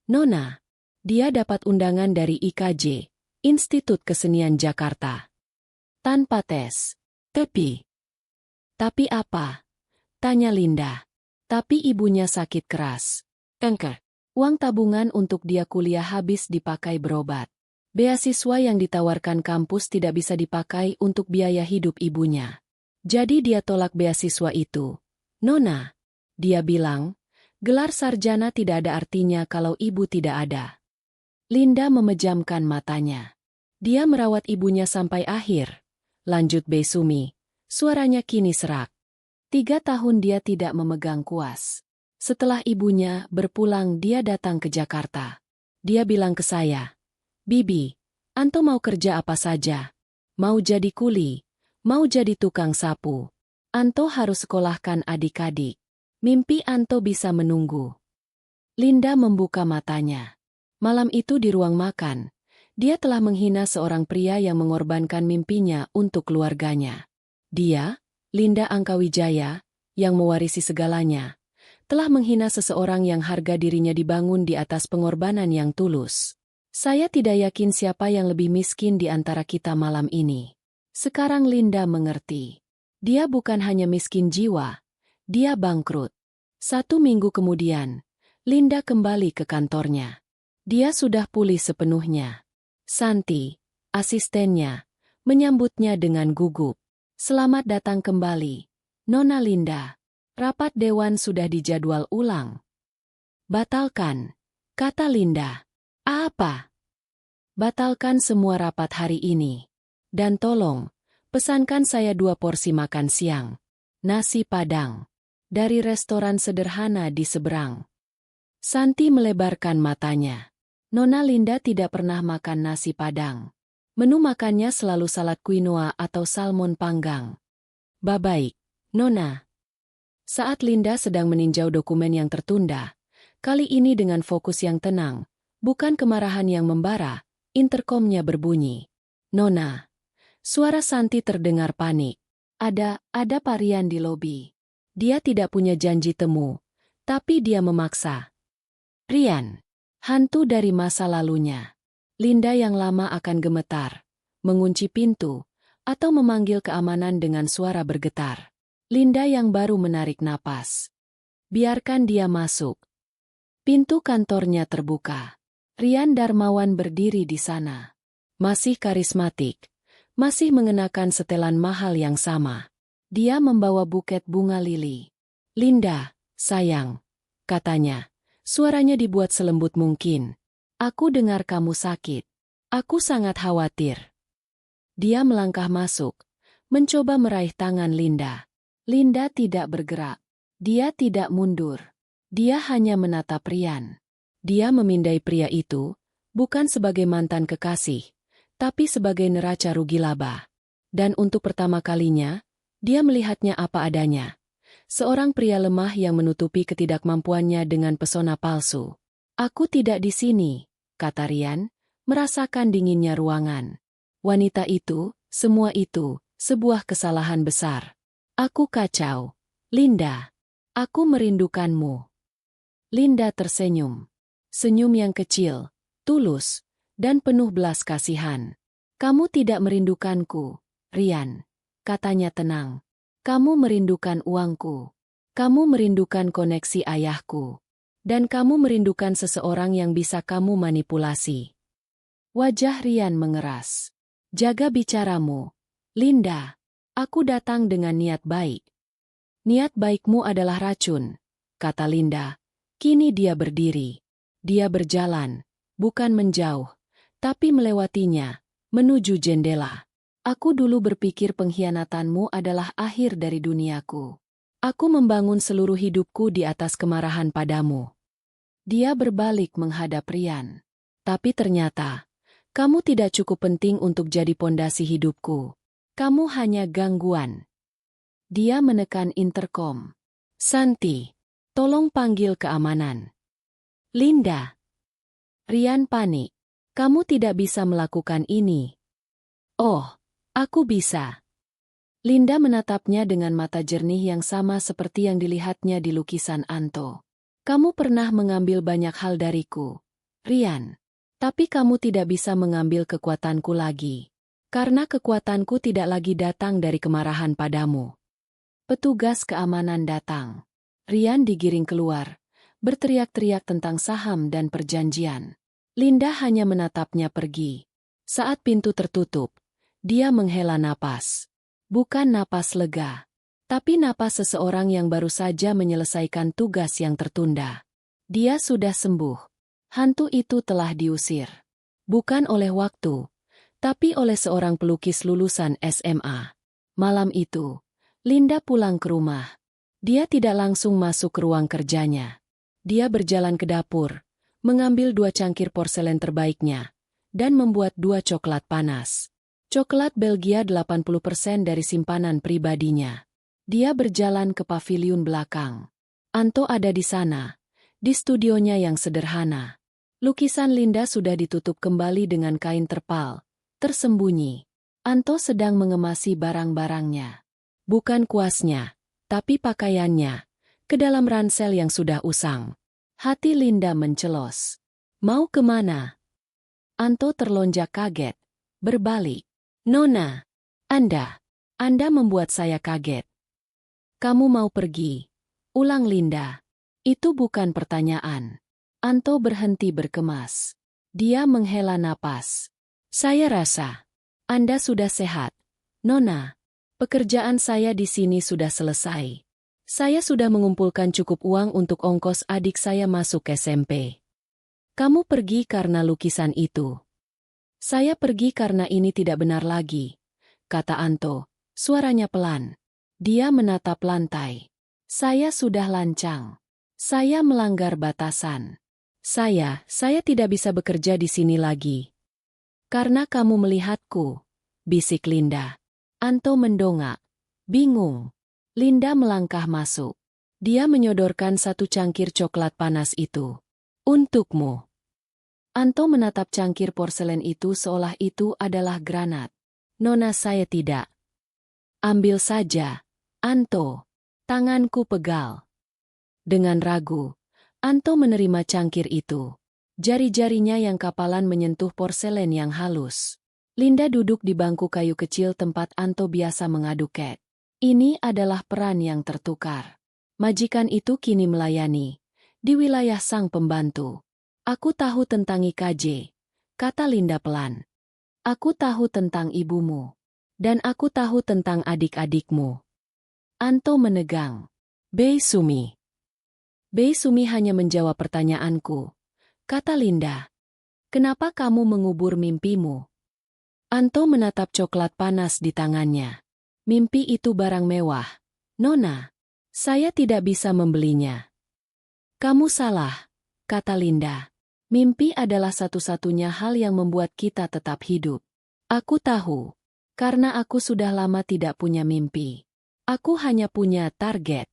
Nona. Dia dapat undangan dari IKJ, Institut Kesenian Jakarta. Tanpa tes. Tapi apa? Tanya Linda. Tapi ibunya sakit keras. Kanker. Uang tabungan untuk dia kuliah habis dipakai berobat. Beasiswa yang ditawarkan kampus tidak bisa dipakai untuk biaya hidup ibunya. Jadi dia tolak beasiswa itu. Nona. Dia bilang, gelar sarjana tidak ada artinya kalau ibu tidak ada. Linda memejamkan matanya. Dia merawat ibunya sampai akhir. Lanjut Bei Sumi. Suaranya kini serak. 3 tahun dia tidak memegang kuas. Setelah ibunya berpulang dia datang ke Jakarta. Dia bilang ke saya, Bibi, Anto mau kerja apa saja. Mau jadi kuli, mau jadi tukang sapu. Anto harus sekolahkan adik-adik. Mimpi Anto bisa menunggu. Linda membuka matanya. Malam itu di ruang makan, dia telah menghina seorang pria yang mengorbankan mimpinya untuk keluarganya. Dia, Linda Angkawijaya, yang mewarisi segalanya, telah menghina seseorang yang harga dirinya dibangun di atas pengorbanan yang tulus. Saya tidak yakin siapa yang lebih miskin di antara kita malam ini. Sekarang Linda mengerti. Dia bukan hanya miskin jiwa, dia bangkrut. 1 minggu kemudian, Linda kembali ke kantornya. Dia sudah pulih sepenuhnya. Santi, asistennya, menyambutnya dengan gugup. Selamat datang kembali, Nona Linda. Rapat dewan sudah dijadwal ulang. Batalkan, kata Linda. Apa? Batalkan semua rapat hari ini. Dan tolong, pesankan saya 2 porsi makan siang. Nasi Padang. Dari restoran sederhana di seberang. Santi melebarkan matanya. Nona Linda tidak pernah makan nasi Padang. Menu makannya selalu salad quinoa atau salmon panggang. Baik, Nona. Saat Linda sedang meninjau dokumen yang tertunda, kali ini dengan fokus yang tenang, bukan kemarahan yang membara, interkomnya berbunyi. Nona. Suara Santi terdengar panik. Ada Pak Rian di lobi. Dia tidak punya janji temu, tapi dia memaksa. Rian. Hantu dari masa lalunya. Linda yang lama akan gemetar, mengunci pintu, atau memanggil keamanan dengan suara bergetar. Linda yang baru menarik napas. Biarkan dia masuk. Pintu kantornya terbuka. Rian Darmawan berdiri di sana. Masih karismatik. Masih mengenakan setelan mahal yang sama. Dia membawa buket bunga lili. Linda, sayang, katanya. Suaranya dibuat selembut mungkin. Aku dengar kamu sakit. Aku sangat khawatir. Dia melangkah masuk, mencoba meraih tangan Linda. Linda tidak bergerak. Dia tidak mundur. Dia hanya menatap Rian. Dia memindai pria itu, bukan sebagai mantan kekasih, tapi sebagai neraca rugi laba. Dan untuk pertama kalinya, dia melihatnya apa adanya. Seorang pria lemah yang menutupi ketidakmampuannya dengan pesona palsu. Aku tidak di sini, kata Rian, merasakan dinginnya ruangan. Wanita itu, semua itu, sebuah kesalahan besar. Aku kacau. Linda, aku merindukanmu. Linda tersenyum. Senyum yang kecil, tulus, dan penuh belas kasihan. Kamu tidak merindukanku, Rian, katanya tenang. Kamu merindukan uangku. Kamu merindukan koneksi ayahku. Dan kamu merindukan seseorang yang bisa kamu manipulasi. Wajah Rian mengeras. Jaga bicaramu. Linda, aku datang dengan niat baik. Niat baikmu adalah racun, kata Linda. Kini dia berdiri. Dia berjalan, bukan menjauh, tapi melewatinya, menuju jendela. Aku dulu berpikir pengkhianatanmu adalah akhir dari duniaku. Aku membangun seluruh hidupku di atas kemarahan padamu. Dia berbalik menghadap Rian. Tapi ternyata, kamu tidak cukup penting untuk jadi pondasi hidupku. Kamu hanya gangguan. Dia menekan interkom. Santi, tolong panggil keamanan. Linda. Rian panik. Kamu tidak bisa melakukan ini. Oh, aku bisa. Linda menatapnya dengan mata jernih yang sama seperti yang dilihatnya di lukisan Anto. Kamu pernah mengambil banyak hal dariku, Rian. Tapi kamu tidak bisa mengambil kekuatanku lagi. Karena kekuatanku tidak lagi datang dari kemarahan padamu. Petugas keamanan datang. Rian digiring keluar, berteriak-teriak tentang saham dan perjanjian. Linda hanya menatapnya pergi. Saat pintu tertutup, dia menghela napas. Bukan napas lega, tapi napas seseorang yang baru saja menyelesaikan tugas yang tertunda. Dia sudah sembuh. Hantu itu telah diusir. Bukan oleh waktu, tapi oleh seorang pelukis lulusan SMA. Malam itu, Linda pulang ke rumah. Dia tidak langsung masuk ke ruang kerjanya. Dia berjalan ke dapur, mengambil 2 cangkir porselen terbaiknya, dan membuat 2 coklat panas. Coklat Belgia 80% dari simpanan pribadinya. Dia berjalan ke paviliun belakang. Anto ada di sana, di studionya yang sederhana. Lukisan Linda sudah ditutup kembali dengan kain terpal, tersembunyi. Anto sedang mengemasi barang-barangnya. Bukan kuasnya, tapi pakaiannya, ke dalam ransel yang sudah usang. Hati Linda mencelos. Mau kemana? Anto terlonjak kaget, berbalik. Nona, Anda membuat saya kaget. Kamu mau pergi? Ulang Linda. Itu bukan pertanyaan. Anto berhenti berkemas. Dia menghela napas. Saya rasa Anda sudah sehat. Nona, pekerjaan saya di sini sudah selesai. Saya sudah mengumpulkan cukup uang untuk ongkos adik saya masuk SMP. Kamu pergi karena lukisan itu. Saya pergi karena ini tidak benar lagi, kata Anto, suaranya pelan. Dia menatap lantai. Saya sudah lancang. Saya melanggar batasan. Saya tidak bisa bekerja di sini lagi. Karena kamu melihatku, bisik Linda. Anto mendongak, bingung. Linda melangkah masuk. Dia menyodorkan 1 cangkir coklat panas itu. Untukmu. Anto menatap cangkir porselen itu seolah itu adalah granat. Nona saya tidak. Ambil saja, Anto. Tanganku pegal. Dengan ragu, Anto menerima cangkir itu. Jari-jarinya yang kapalan menyentuh porselen yang halus. Linda duduk di bangku kayu kecil tempat Anto biasa mengadu ket. Ini adalah peran yang tertukar. Majikan itu kini melayani di wilayah sang pembantu. Aku tahu tentang IKJ, kata Linda pelan. Aku tahu tentang ibumu. Dan aku tahu tentang adik-adikmu. Anto menegang. Bei Sumi. Bei Sumi hanya menjawab pertanyaanku, kata Linda. Kenapa kamu mengubur mimpimu? Anto menatap coklat panas di tangannya. Mimpi itu barang mewah. Nona, saya tidak bisa membelinya. Kamu salah, kata Linda. Mimpi adalah satu-satunya hal yang membuat kita tetap hidup. Aku tahu, karena aku sudah lama tidak punya mimpi. Aku hanya punya target.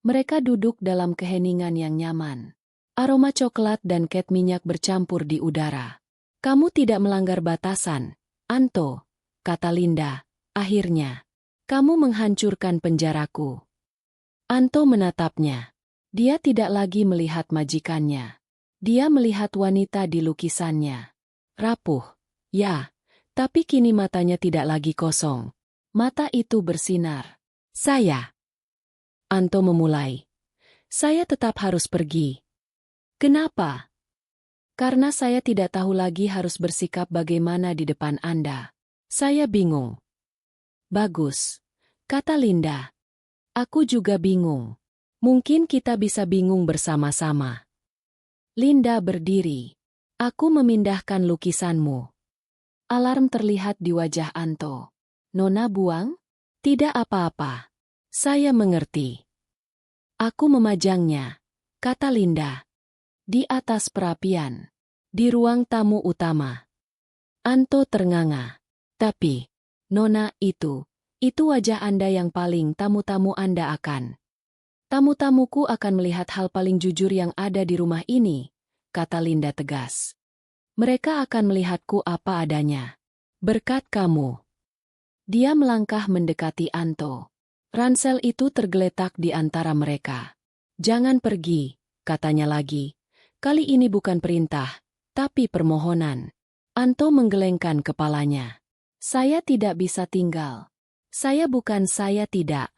Mereka duduk dalam keheningan yang nyaman. Aroma coklat dan ket minyak bercampur di udara. Kamu tidak melanggar batasan, Anto, kata Linda. Akhirnya, kamu menghancurkan penjaraku. Anto menatapnya. Dia tidak lagi melihat majikannya. Dia melihat wanita di lukisannya. Rapuh, ya, tapi kini matanya tidak lagi kosong. Mata itu bersinar. Saya. Anto memulai. Saya tetap harus pergi. Kenapa? Karena saya tidak tahu lagi harus bersikap bagaimana di depan Anda. Saya bingung. Bagus, kata Linda. Aku juga bingung. Mungkin kita bisa bingung bersama-sama. Linda berdiri. Aku memindahkan lukisanmu. Alarm terlihat di wajah Anto. Nona buang? Tidak apa-apa. Saya mengerti. Aku memajangnya, kata Linda. Di atas perapian. Di ruang tamu utama. Anto ternganga. Tapi, Nona itu wajah Anda yang paling tamu-tamu Anda akan. Tamu-tamuku akan melihat hal paling jujur yang ada di rumah ini, kata Linda tegas. Mereka akan melihatku apa adanya. Berkat kamu. Dia melangkah mendekati Anto. Ransel itu tergeletak di antara mereka. "Jangan pergi," katanya lagi. "Kali ini bukan perintah, tapi permohonan." Anto menggelengkan kepalanya. "Saya tidak bisa tinggal. Saya tidak."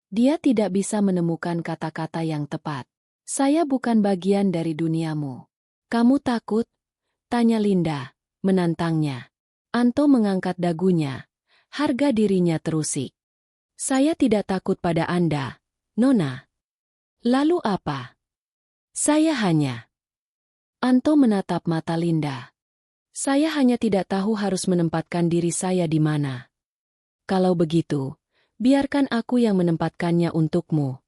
Dia tidak bisa menemukan kata-kata yang tepat. "Saya bukan bagian dari duniamu." "Kamu takut?" tanya Linda, menantangnya. Anto mengangkat dagunya. Harga dirinya terusik. "Saya tidak takut pada Anda, Nona." "Lalu apa?" "Saya hanya..." Anto menatap mata Linda. "Saya hanya tidak tahu harus menempatkan diri saya di mana." "Kalau begitu, biarkan aku yang menempatkannya untukmu."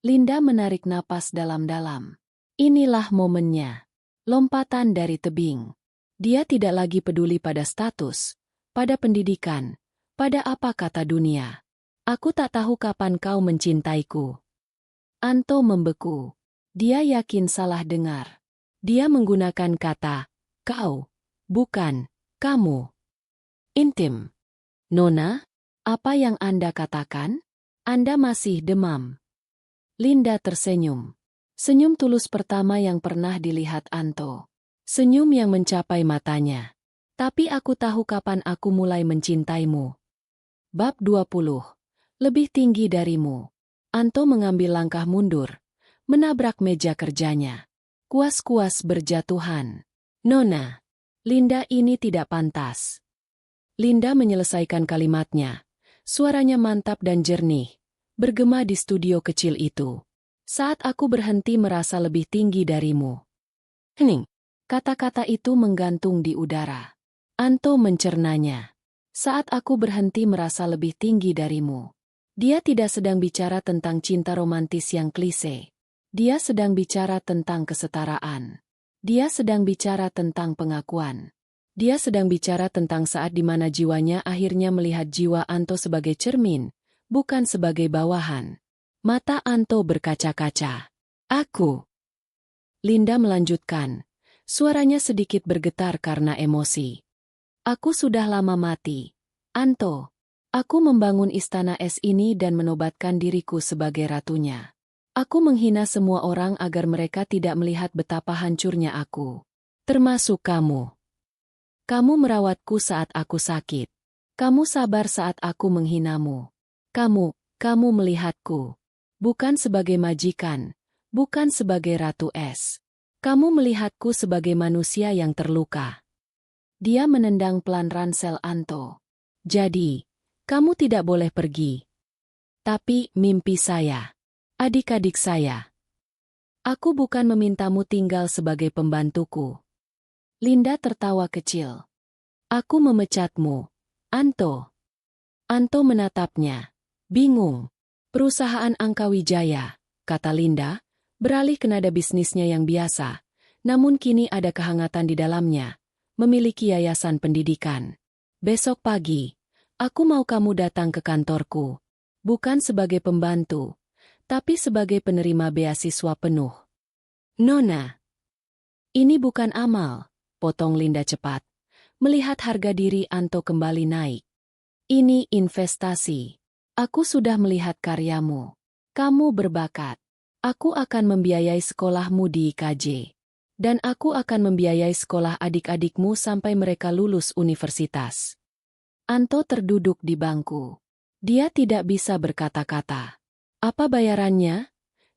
Linda menarik napas dalam-dalam. Inilah momennya. Lompatan dari tebing. Dia tidak lagi peduli pada status, pada pendidikan, pada apa kata dunia. "Aku tak tahu kapan kau mencintaiku." Anto membeku. Dia yakin salah dengar. Dia menggunakan kata, "kau," bukan, "kamu." Intim. "Nona, apa yang Anda katakan? Anda masih demam." Linda tersenyum. Senyum tulus pertama yang pernah dilihat Anto. Senyum yang mencapai matanya. "Tapi aku tahu kapan aku mulai mencintaimu." Bab 20. Lebih tinggi darimu. Anto mengambil langkah mundur, menabrak meja kerjanya. Kuas-kuas berjatuhan. "Nona, Linda, ini tidak pantas." Linda menyelesaikan kalimatnya. Suaranya mantap dan jernih, bergema di studio kecil itu. "Saat aku berhenti merasa lebih tinggi darimu." Hening. Kata-kata itu menggantung di udara. Anto mencernanya. "Saat aku berhenti merasa lebih tinggi darimu." Dia tidak sedang bicara tentang cinta romantis yang klise. Dia sedang bicara tentang kesetaraan. Dia sedang bicara tentang pengakuan. Dia sedang bicara tentang saat di mana jiwanya akhirnya melihat jiwa Anto sebagai cermin, bukan sebagai bawahan. Mata Anto berkaca-kaca. "Aku..." Linda melanjutkan. Suaranya sedikit bergetar karena emosi. "Aku sudah lama mati, Anto. Aku membangun istana es ini dan menobatkan diriku sebagai ratunya. Aku menghina semua orang agar mereka tidak melihat betapa hancurnya aku. Termasuk kamu. Kamu merawatku saat aku sakit. Kamu sabar saat aku menghinamu. Kamu melihatku. Bukan sebagai majikan, bukan sebagai ratu es. Kamu melihatku sebagai manusia yang terluka." Dia menendang pelan ransel Anto. "Jadi, kamu tidak boleh pergi. Tapi mimpi saya, adik-adik saya. Aku bukan memintamu tinggal sebagai pembantuku." Linda tertawa kecil. "Aku memecatmu, Anto." Anto menatapnya, bingung. "Perusahaan Angkawijaya," kata Linda, beralih ke nada bisnisnya yang biasa, namun kini ada kehangatan di dalamnya. "Memiliki yayasan pendidikan. Besok pagi, aku mau kamu datang ke kantorku. Bukan sebagai pembantu, tapi sebagai penerima beasiswa penuh." "Nona." "Ini bukan amal," potong Linda cepat, melihat harga diri Anto kembali naik. "Ini investasi. Aku sudah melihat karyamu. Kamu berbakat. Aku akan membiayai sekolahmu di IKJ. Dan aku akan membiayai sekolah adik-adikmu sampai mereka lulus universitas." Anto terduduk di bangku. Dia tidak bisa berkata-kata. "Apa bayarannya?"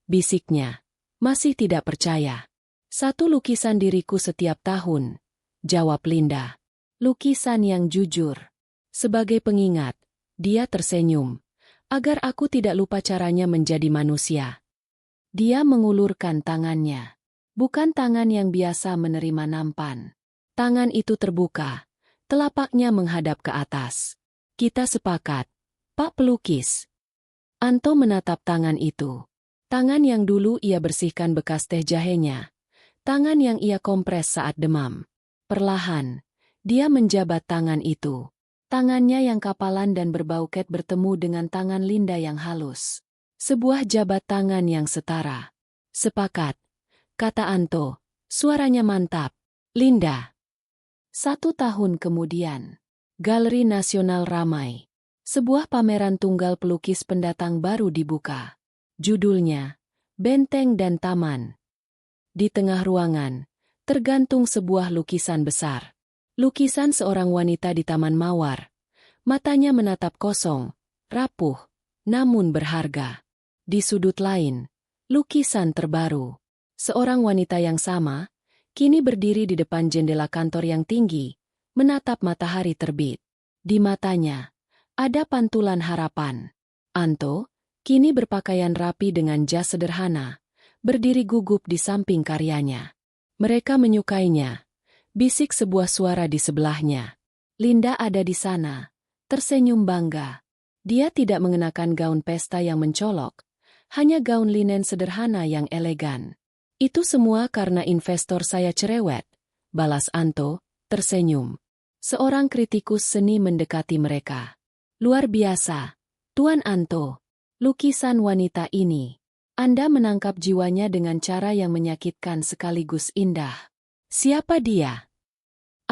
bisiknya. Masih tidak percaya. "1 lukisan diriku setiap tahun," jawab Linda. "Lukisan yang jujur. Sebagai pengingat," dia tersenyum, "agar aku tidak lupa caranya menjadi manusia." Dia mengulurkan tangannya. Bukan tangan yang biasa menerima nampan. Tangan itu terbuka, telapaknya menghadap ke atas. "Kita sepakat, Pak Pelukis." Anto menatap tangan itu. Tangan yang dulu ia bersihkan bekas teh jahenya. Tangan yang ia kompres saat demam. Perlahan, dia menjabat tangan itu. Tangannya yang kapalan dan berbau ket bertemu dengan tangan Linda yang halus. Sebuah jabat tangan yang setara. "Sepakat," kata Anto. Suaranya mantap. "Linda." 1 tahun kemudian. Galeri Nasional ramai. Sebuah pameran tunggal pelukis pendatang baru dibuka. Judulnya, Benteng dan Taman. Di tengah ruangan, tergantung sebuah lukisan besar. Lukisan seorang wanita di taman mawar. Matanya menatap kosong, rapuh, namun berharga. Di sudut lain, lukisan terbaru. Seorang wanita yang sama, kini berdiri di depan jendela kantor yang tinggi, menatap matahari terbit. Di matanya, ada pantulan harapan. Anto, kini berpakaian rapi dengan jas sederhana, berdiri gugup di samping karyanya. Mereka menyukainya. Bisik sebuah suara di sebelahnya. Linda ada di sana, tersenyum bangga. Dia tidak mengenakan gaun pesta yang mencolok, hanya gaun linen sederhana yang elegan. Itu semua karena investor saya cerewet, balas Anto, tersenyum. Seorang kritikus seni mendekati mereka. Luar biasa, Tuan Anto. Lukisan wanita ini. Anda menangkap jiwanya dengan cara yang menyakitkan sekaligus indah. Siapa dia?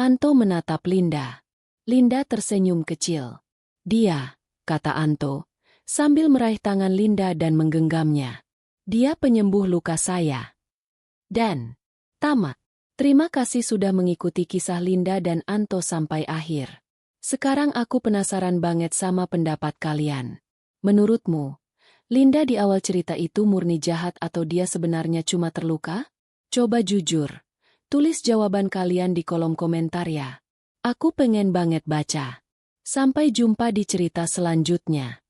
Anto menatap Linda. Linda tersenyum kecil. Dia, kata Anto, sambil meraih tangan Linda dan menggenggamnya. Dia penyembuh luka saya. Dan, tamat. Terima kasih sudah mengikuti kisah Linda dan Anto sampai akhir. Sekarang aku penasaran banget sama pendapat kalian. Menurutmu, Linda di awal cerita itu murni jahat atau dia sebenarnya cuma terluka? Coba jujur. Tulis jawaban kalian di kolom komentar ya. Aku pengen banget baca. Sampai jumpa di cerita selanjutnya.